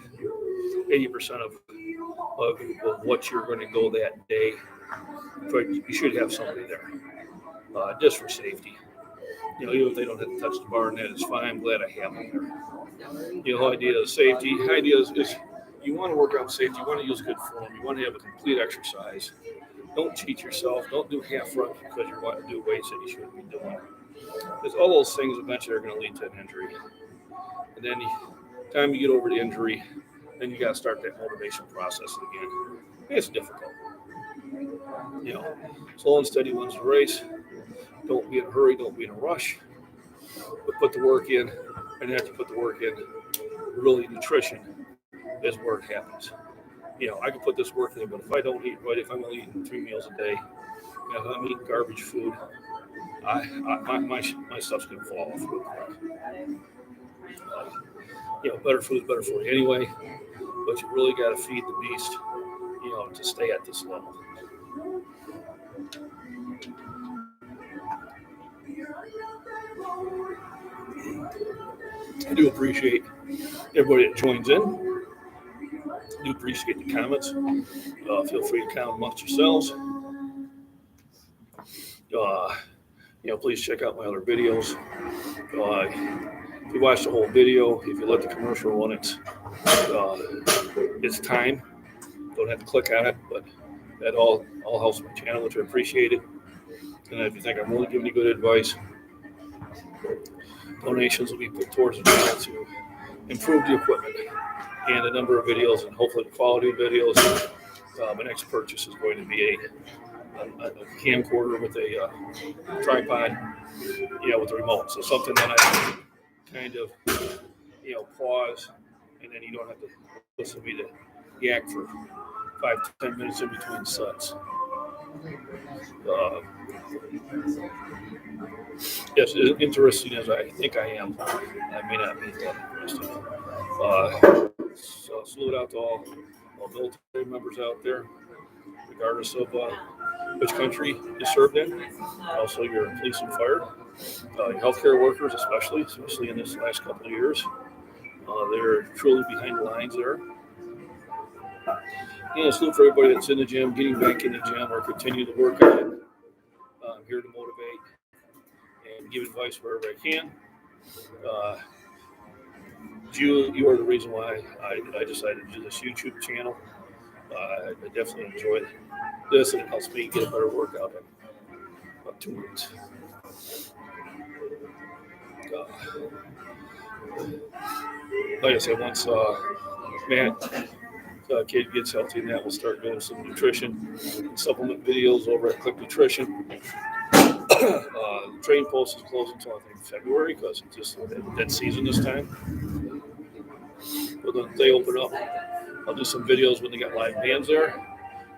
Speaker 3: 80% of what you're going to go that day, you should have somebody there, just for safety. Even if they don't have to touch the bar and that is fine. I'm glad I have them there. The idea of safety, is you want to work out safety. You want to use good form. You want to have a complete exercise. Don't cheat yourself. Don't do half run because you want to do weights that you shouldn't be doing. Because all those things eventually are going to lead to an injury. And then the time you get over the injury, then you got to start that motivation process again. It's difficult. Slow and steady wins the race. Don't be in a hurry. Don't be in a rush. But put the work in. And after you put the work in, really nutrition is where it happens. I can put this work in, but if I don't eat right, if I'm only eating 3 meals a day, if I'm eating garbage food, my stuff's going to fall off real quick. Better food is better for you anyway, but you really got to feed the beast, to stay at this level. I do appreciate everybody that joins in. I do appreciate the comments. Feel free to comment amongst yourselves. Please check out my other videos. If you watch the whole video, if you let the commercial run, it's time. Don't have to click on it, but that all helps my channel, which I appreciate it. And if you think I'm really giving you good advice, donations will be put towards the channel to improve the equipment and the number of videos and hopefully the quality of videos. My next purchase is going to be a camcorder with a tripod, with the remote. So something that I can kind of, pause, and then you don't have to listen to me to yak for 5 to 10 minutes in between sets. Yes, interesting as I think I am, I may not be that interesting. So salute out to all military members out there, regardless of which country you served in. Also, your police and fire, your healthcare workers, especially in this last couple of years. They're truly behind the lines there. And salute for everybody that's in the gym, getting back in the gym, or continue to work on it. I'm here to motivate and give advice wherever I can. You are the reason why I decided to do this YouTube channel. I definitely enjoy this, and it helps me get a better workout in about 2 weeks. Like I said, once Matt kid gets healthy, and that we'll start doing some nutrition supplement videos over at Click Nutrition. The train post is closed until I think February because it's just that season this time. But then they open up. I'll do some videos when they got live bands there.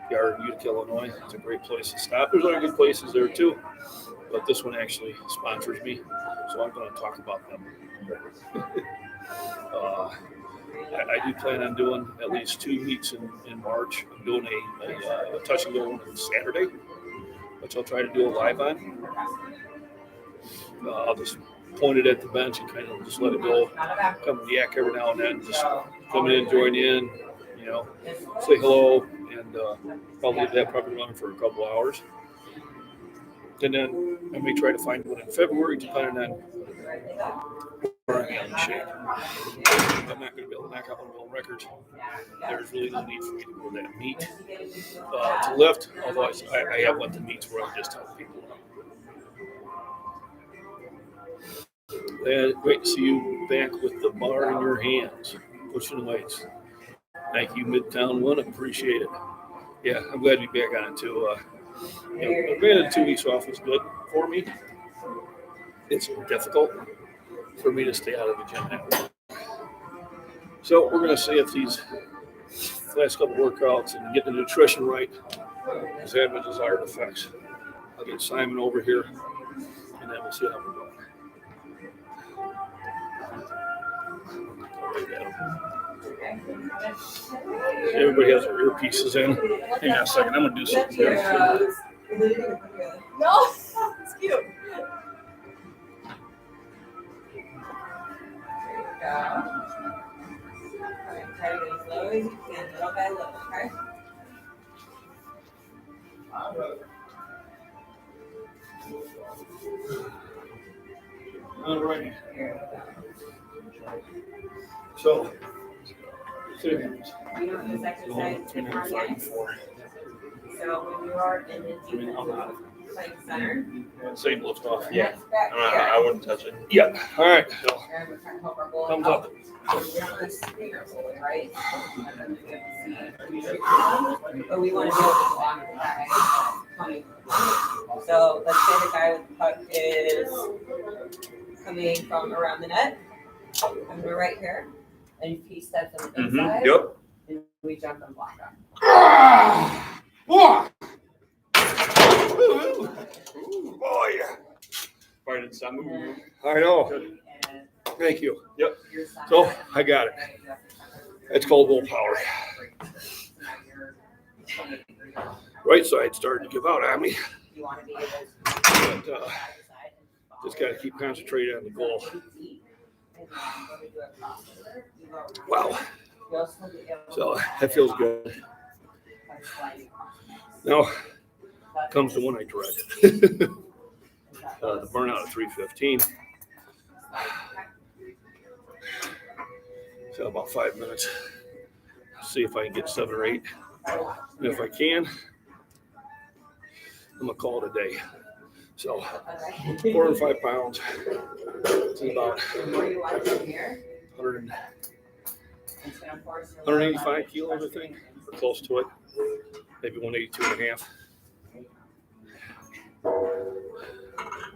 Speaker 3: They are in Utica, Illinois. It's a great place to stop. There's other good places there too, but this one actually sponsors me, so I'm going to talk about them. I do plan on doing at least 2 meets in March. I'm doing a touch and go on Saturday, which I'll try to do a live on. I'll just point it at the bench and kind of just let it go. Come yak every now and then, just come in, join in, say hello, and probably leave that puppy running for a couple hours. And then I may try to find one in February, depending on where I am in shape. I'm not going to be able to knock out one of my own records. There's really no need for me to go to that meet to lift, although I have went to meets where I just help people out. And great to see you back with the bar in your hands, pushing weights. Thank you, Midtown One. Appreciate it. Yeah, I'm glad to be back on it too. Granted, 2 weeks off was good for me. It's difficult for me to stay out of the gym now. So we're going to see if these last couple workouts and get the nutrition right is having the desired effects. I'll get Simon over here, and then we'll see how we're going. Everybody has their earpieces in. Hang on a second. I'm going to do something here.
Speaker 4: No, it's cute. There you go. Try to go as low as you can, little by little, okay?
Speaker 3: All right. So,
Speaker 4: You don't use exercise in our games. So when you are in the deep playing center.
Speaker 3: same lift off.
Speaker 4: Yeah. Back here.
Speaker 2: I wouldn't touch it.
Speaker 3: Yeah. All right. So,
Speaker 4: And we're trying to help our goalie
Speaker 3: thumbs up.
Speaker 4: We don't want to screen our goalie, right? But we want to be able to block the guy coming. So let's say the guy with the puck is coming from around the net. And we're right here. And if he steps on the inside,
Speaker 2: Yep.
Speaker 4: and we jump and block him.
Speaker 3: Boy.
Speaker 2: Right in some move.
Speaker 3: I know.
Speaker 4: And
Speaker 3: Thank you.
Speaker 2: Yep.
Speaker 4: your side.
Speaker 3: So, I got it. It's called willpower. Right side started to give out on me.
Speaker 4: You want to be able to
Speaker 3: But, just got to keep concentrating on the goal. Wow. So that feels good. Now comes the one I dread. The burnout at 3:15. So about 5 minutes. See if I can get 7 or 8. And if I can, I'm gonna call it a day. So 4 and 5 pounds. It's about 185 kilos, I think, or close to it. Maybe 182 and a half.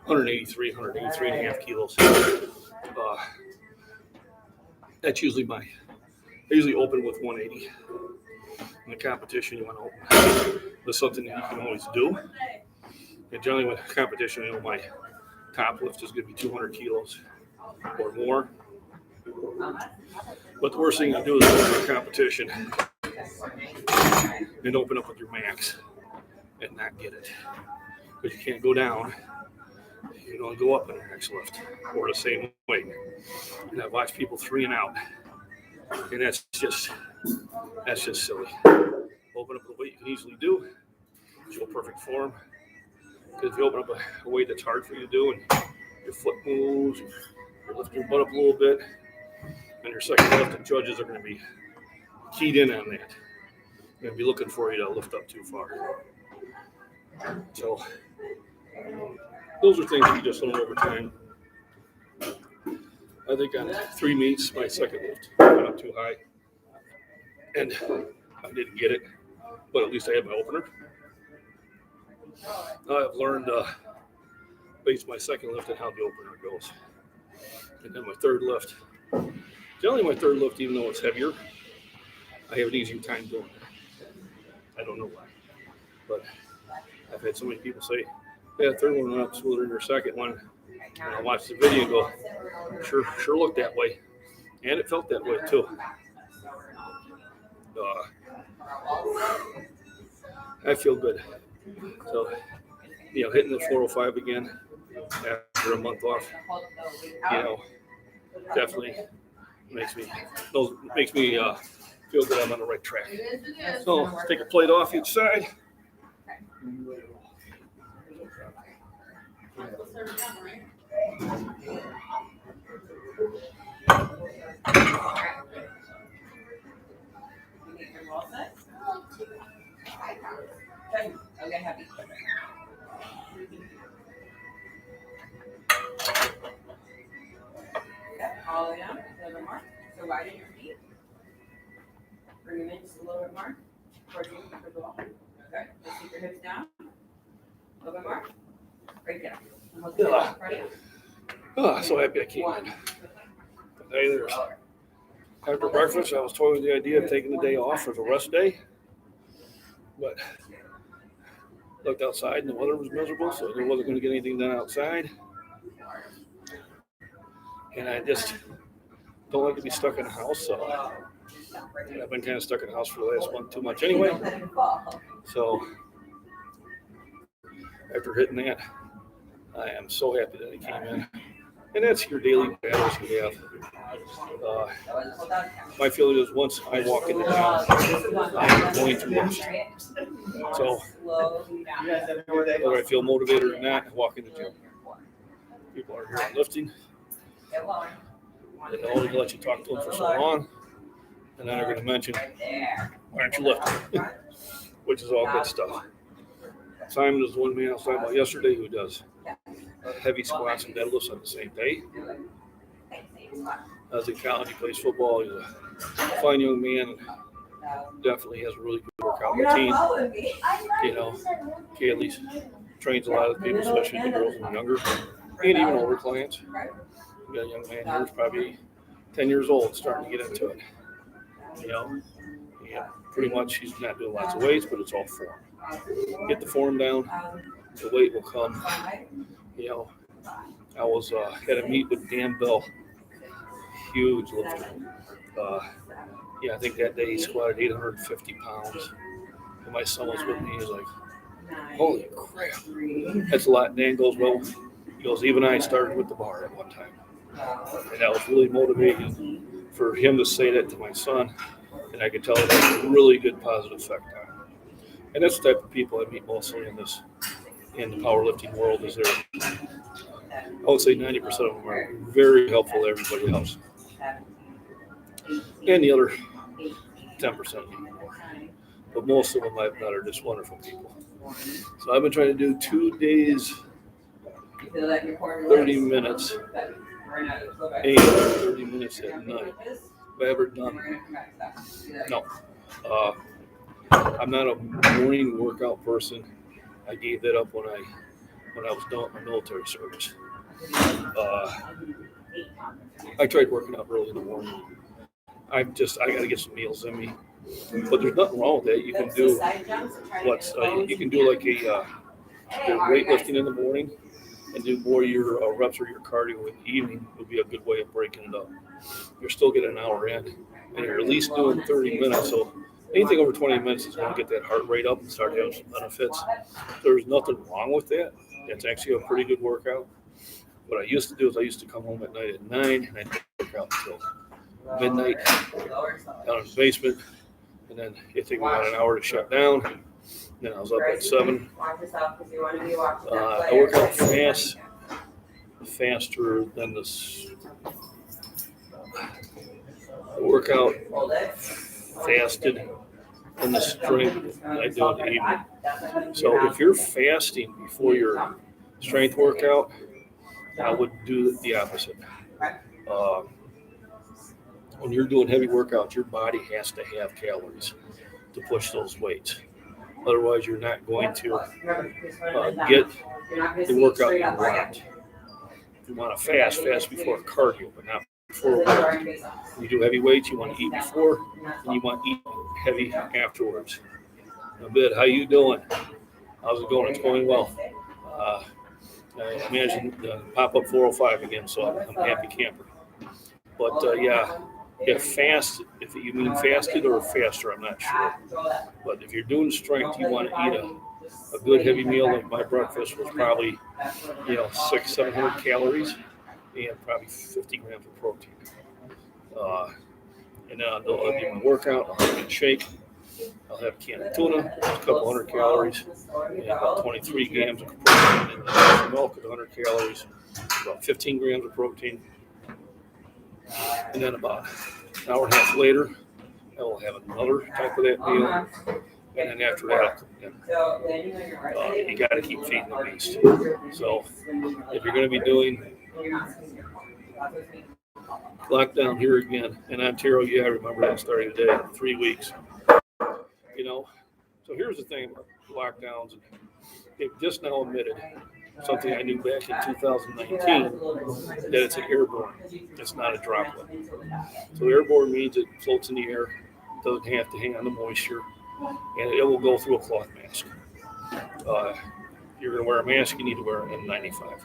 Speaker 3: 183 and a half kilos. That's usually I usually open with 180. In the competition, you want to open with something that you can always do. And generally with competition, my top lift is going to be 200 kilos or more. But the worst thing to do is go to a competition and open up with your max and not get it. Because you can't go down. You can only go up in your next lift or the same weight. And I've watched people 3 and out. And that's just silly. Open up the weight you can easily do. Show perfect form. Because if you open up a weight that's hard for you to do and your foot moves, you're lifting your butt up a little bit, and your second lift, the judges are going to be keyed in on that. They're going to be looking for you to lift up too far. So those are things that you just learn over time. I think on 3 meets, my second lift went up too high. And I didn't get it, but at least I had my opener. I've learned based my second lift and how the opener goes. And then my third lift. Generally my third lift, even though it's heavier, I have an easier time doing it. I don't know why. But I've had so many people say, yeah, third one went up smoother than your second one. And I watched the video and go, sure looked that way. And it felt that way too. I feel good. So, hitting the 405 again after a month off, definitely makes me feel that I'm on the right track. So, let's take a plate off each side.
Speaker 4: Okay, happy. All the way down, a little bit more. So widen your feet. Bring them in just a little bit more. Towards you, towards the wall. Okay, let's keep your hips down. A little bit more. Right there.
Speaker 3: So happy I came in. Hey, after breakfast, I was toying with the idea of taking the day off as a rest day. But looked outside and the weather was miserable, so I wasn't going to get anything done outside. And I just don't like to be stuck in the house, so I've been kind of stuck in the house for the last month too much anyway. So after hitting that, I am so happy that I came in. And that's your daily battles you have. My feeling is once I walk in the gym, I'm going to lift. So whether I feel motivated or not, I walk in the gym. People are here lifting. They only let you talk to them for so long. And then they're going to mention, why aren't you lifting? Which is all good stuff. Simon is the one man I was talking about yesterday who does heavy squats and deadlifts on the same day. As in college, he plays football. He's a fine young man. Definitely has a really good workout routine. He at least trains a lot of people, especially the girls and younger, and even older clients. We got a young man here who's probably 10 years old, starting to get into it. Pretty much he's not doing lots of weights, but it's all form. Get the form down, the weight will come. I was had a meet with Dan Bell, huge lifter. I think that day he squatted 850 pounds. And my son was with me. He was like, holy crap, that's a lot. Dan goes, well, he goes, even I started with the bar at one time. And that was really motivating for him to say that to my son. And I could tell it had a really good positive effect on him. And that's the type of people I meet mostly in the powerlifting world. Is there, I would say 90% of them are very helpful to everybody else. And the other 10%. But most of them I've met are just wonderful people. So I've been trying to do 2 days, 30 minutes, and 30 minutes at night. Have I ever done that? No. I'm not a morning workout person. I gave that up when I was done with my military service. I tried working out early in the morning. I got to get some meals in me. But there's nothing wrong with that. You can do you can do like a weightlifting in the morning and do more of your reps or your cardio in the evening would be a good way of breaking it up. You're still getting an hour in, and you're at least doing 30 minutes. So anything over 20 minutes is going to get that heart rate up and start having some benefits. There's nothing wrong with that. It's actually a pretty good workout. What I used to do is I used to come home at night at 9 and I'd work out until midnight down in the basement. And then it took me about an hour to shut down. Then I was up at 7. I work out faster than this. I work out fasted than the strength I do in the evening. So if you're fasting before your strength workout, I would do the opposite. When you're doing heavy workouts, your body has to have calories. to push those weights. Otherwise, you're not going to get the workout you want. If you want to fast before cardio, but not before work. When you do heavy weights, you want to eat before, and you want to eat heavy afterwards. Abid, how you doing? How's it going? It's going well. I imagine pop-up 405 again, so I'm a happy camper. But yeah, if you mean fasted or faster, I'm not sure. But if you're doing strength, you want to eat a good heavy meal. Like my breakfast was probably, 600-700 calories and probably 50 grams of protein. And then I'll do my workout. I'll have a shake. I'll have a can of tuna, a couple hundred calories, and about 23 grams of protein. And then milk at 100 calories, about 15 grams of protein. And then about an hour and a half later, I will have another type of that meal. And then after that, I'll cook dinner. You got to keep feeding the beast. So if you're going to be doing lockdown here again in Ontario, yeah, I remember that starting today, 3 weeks. So here's the thing about lockdowns. They've just now admitted something I knew back in 2019, that it's an airborne. It's not a droplet. So airborne means it floats in the air, doesn't have to hang on to moisture, and it will go through a cloth mask. If you're going to wear a mask, you need to wear an N95.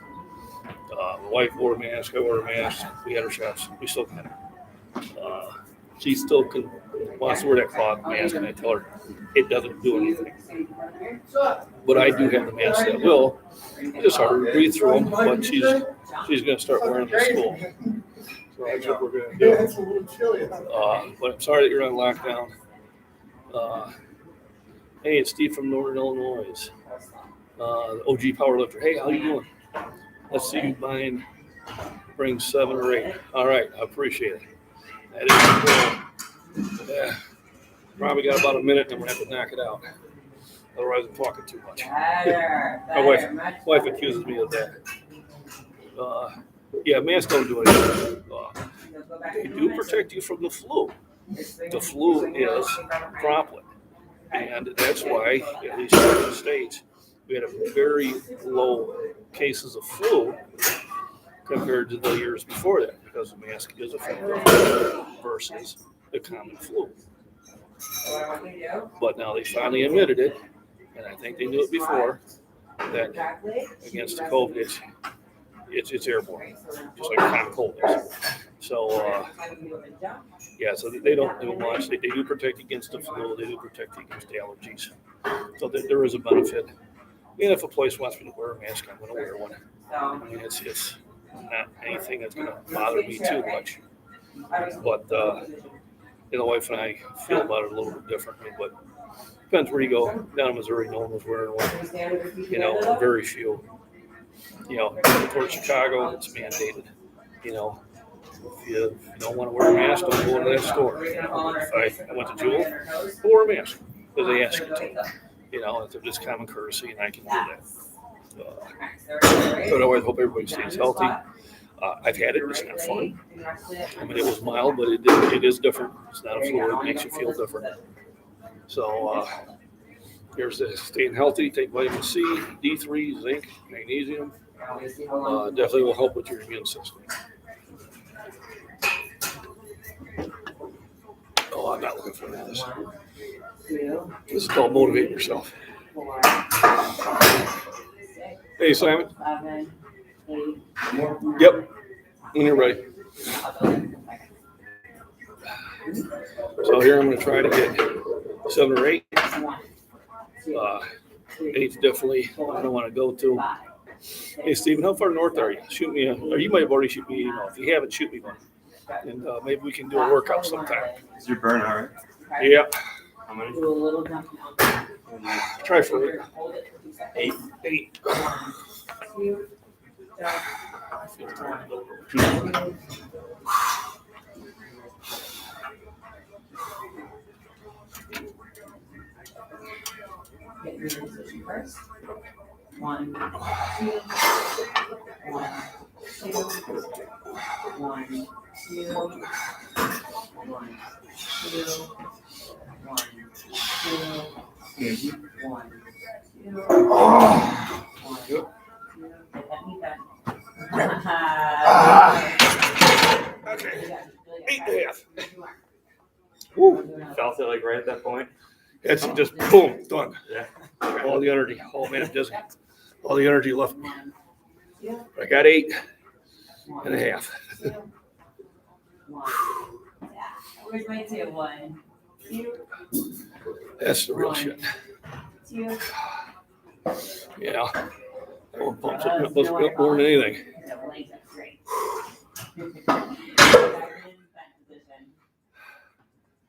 Speaker 3: My wife wore a mask, I wore a mask, we had our shots, we still got it. She still wants to wear that cloth mask, and I tell her it doesn't do anything. But I do have the mask that will. It's just hard to breathe through them, but she's going to start wearing them to school. So that's what we're going to do.
Speaker 1: It's a little chilly.
Speaker 3: But I'm sorry that you're on lockdown. Hey, it's Steve from Northern Illinois. OG Powerlifter. Hey, how you doing? Let's see you bring 7 or 8. All right, I appreciate it. That is cool. Yeah, probably got about a minute, and I'm going to have to knock it out. Otherwise, I'm talking too much. My wife accuses me of that. Yeah, masks don't do anything. They do protect you from the flu. The flu is droplet. And that's why, at least in the United States, we had a very low cases of flu compared to the years before that, because the mask is effective versus the common flu. But now they finally admitted it, and I think they knew it before, that against the COVID, it's airborne, just like common cold is. So, so they don't do much. They do protect against the flu. They do protect against allergies. So there is a benefit. And if a place wants me to wear a mask, I'm going to wear one. I mean, it's not anything that's going to bother me too much. But, the wife and I feel about it a little bit differently. But depends where you go. Down in Missouri, no one was wearing one. Very few. Towards Chicago, it's mandated. If you don't want to wear a mask, don't go to that store. If I went to Jewel, I wore a mask because they ask you to. It's just common courtesy, and I can do that. But I hope everybody stays healthy. I've had it; it's not fun. I mean, it was mild, but it is different. It's not a flu; it makes you feel different. So here's this: staying healthy, take vitamin C, D3, zinc, magnesium. Definitely will help with your immune system. Oh, I'm not looking for this. This is called motivate yourself. Hey, Simon. Yep. When you're ready. So here I'm going to try to get 7 or 8. 8's definitely I don't want to go to. Hey, Stephen, how far north are you? Shoot me or you might have already shoot me an email. If you haven't, shoot me one. And maybe we can do a workout sometime.
Speaker 2: Is your burn all right?
Speaker 3: Yeah.
Speaker 2: How many?
Speaker 3: Try for 8. 8.
Speaker 6: Get your position first. 1, 2, 1, 2, 1, 2, 1, 2, 1, 2, 1, 2.
Speaker 3: Yep. Okay. 8.5. Woo.
Speaker 7: Felt it like right at that point.
Speaker 3: That's just boom, done.
Speaker 7: Yeah.
Speaker 3: All the energy. Oh man, it doesn't. All the energy left me. I got 8.5.
Speaker 6: Where's my 2? 1, 2,
Speaker 3: That's the real shit.
Speaker 6: 2.
Speaker 3: Yeah. That one pumps up more than anything.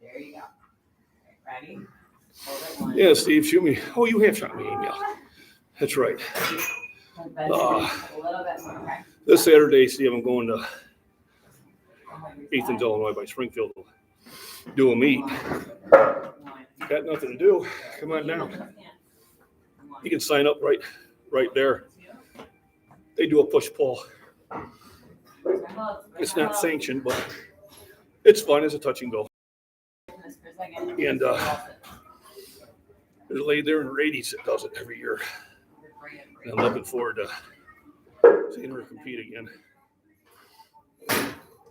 Speaker 6: There you go. Ready? Hold it 1.
Speaker 3: Yeah, Steve, shoot me. Oh, you have shot me an email. That's right.
Speaker 6: A little bit more. Okay.
Speaker 3: This Saturday, Steve, I'm going to Athens, Illinois by Springfield. Do a meet. Got nothing to do. Come on down. You can sign up right there. They do a push-pull. It's not sanctioned, but it's fun. It's a touch and go. And there's a lady there in her 80s that does it every year. And I'm looking forward to seeing her compete again.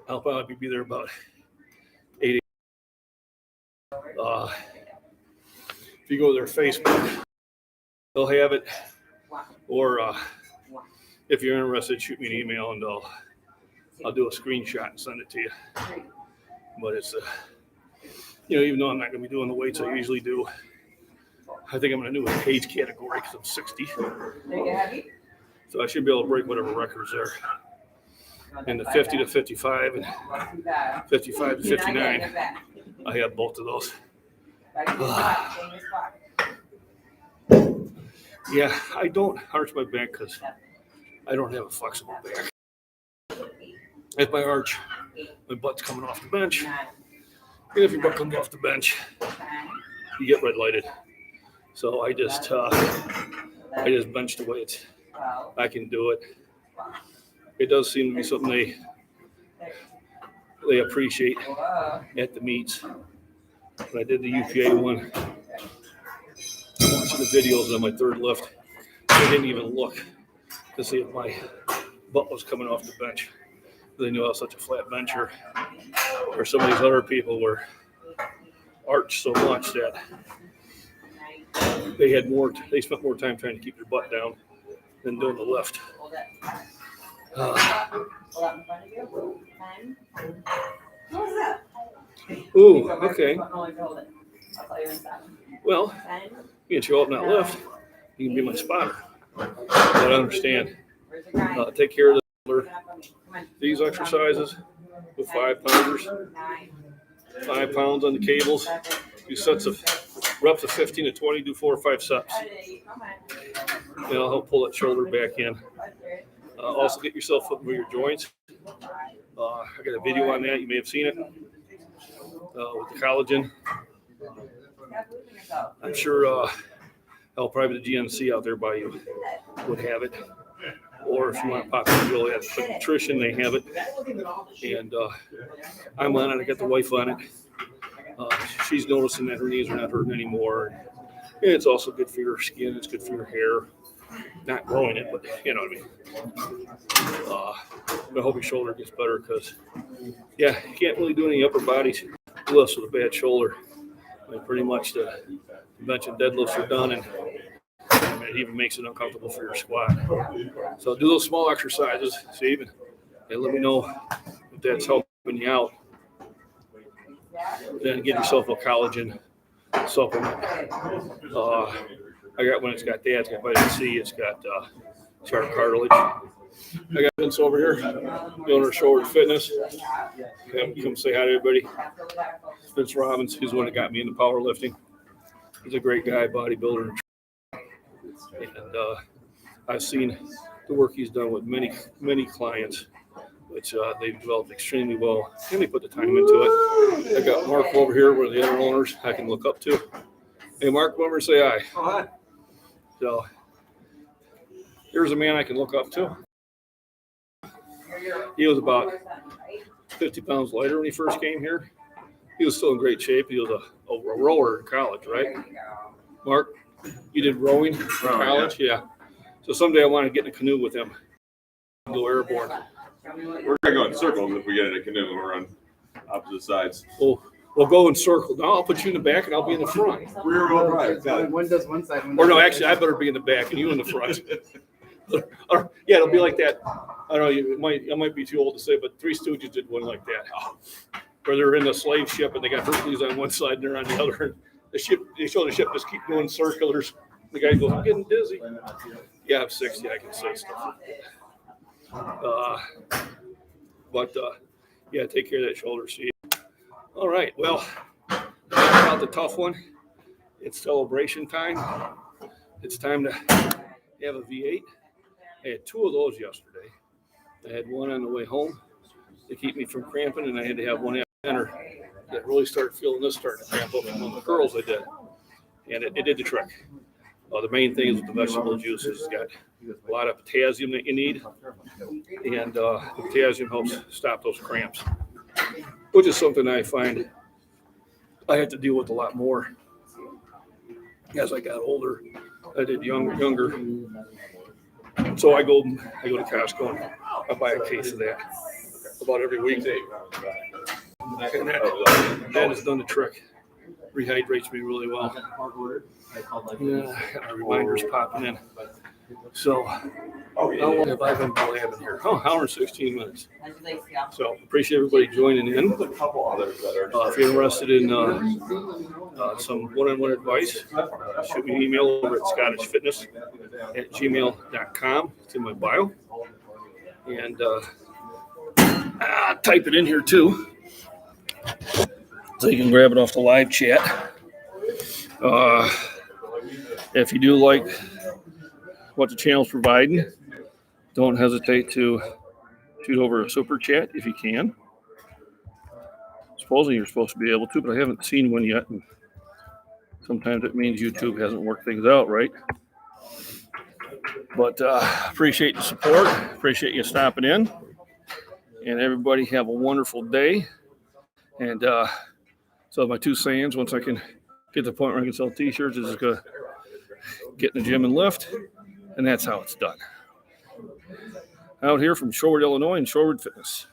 Speaker 3: I'll probably be there about 8. If you go to their Facebook, they'll have it. Or if you're interested, shoot me an email and I'll do a screenshot and send it to you. But it's even though I'm not going to be doing the weights I usually do, I think I'm going to do a age category because I'm 60. So I should be able to break whatever records there. And the 50 to 55 and 55 to 59, I have both of those. Yeah, I don't arch my back because I don't have a flexible back. If my arch, my butt's coming off the bench. And if your butt comes off the bench, you get red lighted. So I just bench the weights. I can do it. It does seem to be something they appreciate at the meets. When I did the UPA one, watching the videos on my third lift, I didn't even look to see if my butt was coming off the bench. They knew I was such a flat bencher. Or some of these other people were arched so much that they spent more time trying to keep their butt down than doing the lift. Ooh, okay. Well, you can show up in that lift. You can be my spotter. But I understand. Take care of these exercises with 5-pounders. 5 pounds on the cables. Do sets of reps of 15 to 20. Do 4 or 5 sets. I'll help pull that shoulder back in. Also, get yourself up with your joints. I got a video on that. You may have seen it with the collagen. I'm sure probably the GNC out there by you would have it. Or if you want to pop in really at Quick Nutrition, they have it. And I'm on it. I got the wife on it. She's noticing that her knees are not hurting anymore. And it's also good for your skin. It's good for your hair. Not growing it, but you know what I mean. I hope your shoulder gets better because, you can't really do any upper body lifts with a bad shoulder. Pretty much the bench and deadlifts are done, and it even makes it uncomfortable for your squat. So do those small exercises, Steve, and let me know if that's helping you out. Then get yourself a collagen supplement. I got one that's got that. It's got vitamin C. It's got sharp cartilage. I got Vince over here, the owner of Shoulder Fitness. Come say hi to everybody. Vince Robbins, he's the one that got me into powerlifting. He's a great guy, bodybuilder. And I've seen the work he's done with many clients, which they've developed extremely well, and they put the time into it. I got Mark over here, one of the other owners I can look up to. Hey, Mark, come over and say hi.
Speaker 5: Oh, hi.
Speaker 3: So here's a man I can look up to. He was about 50 pounds lighter when he first came here. He was still in great shape. He was a rower in college, right? Mark, you did rowing in college? Yeah. So someday I want to get in a canoe with him. Go airborne.
Speaker 2: We're gonna go in circles if we get in a canoe and we're on opposite sides.
Speaker 3: We'll go in circle. Now I'll put you in the back and I'll be in the front.
Speaker 2: Rear wheel drive. Got it.
Speaker 1: One does one side. One
Speaker 3: Or
Speaker 1: does
Speaker 3: no,
Speaker 1: the
Speaker 3: actually, I better be in the back and you in the front. Or, yeah, it'll be like that. I don't know. I might be too old to say, but Three Stooges did one like that. Where they're in a slave ship and they got Hercules on one side and they're on the other. The ship, they show the ship just keep going circulars. The guy goes, I'm getting dizzy. Yeah, I'm 60. I can say stuff. Yeah, take care of that shoulder. See. All right. Well, about the tough one. It's celebration time. It's time to have a V8. I had 2 of those yesterday. I had one on the way home to keep me from cramping, and I had to have one after dinner that really started feeling this starting to cramp up on the curls I did. And it did the trick. The main thing is with the vegetable juices. It's got a lot of potassium that you need, and the potassium helps stop those cramps, which is something I find I had to deal with a lot more as I got older. I did younger. So I go to Costco and I buy a case of that about every week. And that has done the trick. Rehydrates me really well. Yeah, got our reminders popping in. So, how long have I been blabbing here? Oh, hour and 16 minutes. So, appreciate everybody joining in.
Speaker 2: There's a couple others that are.
Speaker 3: If you're interested in some one-on-one advice, shoot me an email over at scottishfitness@gmail.com. It's in my bio. And type it in here too, so you can grab it off the live chat. If you do like what the channel's providing, don't hesitate to shoot over a super chat if you can. Supposedly you're supposed to be able to, but I haven't seen one yet. And sometimes it means YouTube hasn't worked things out right. But appreciate the support. Appreciate you stopping in. And everybody have a wonderful day. And so my 2 sayings, once I can get to the point where I can sell t-shirts, is just gonna get in the gym and lift. And that's how it's done. Out here from Shoreward, Illinois, and Shoreward Fitness.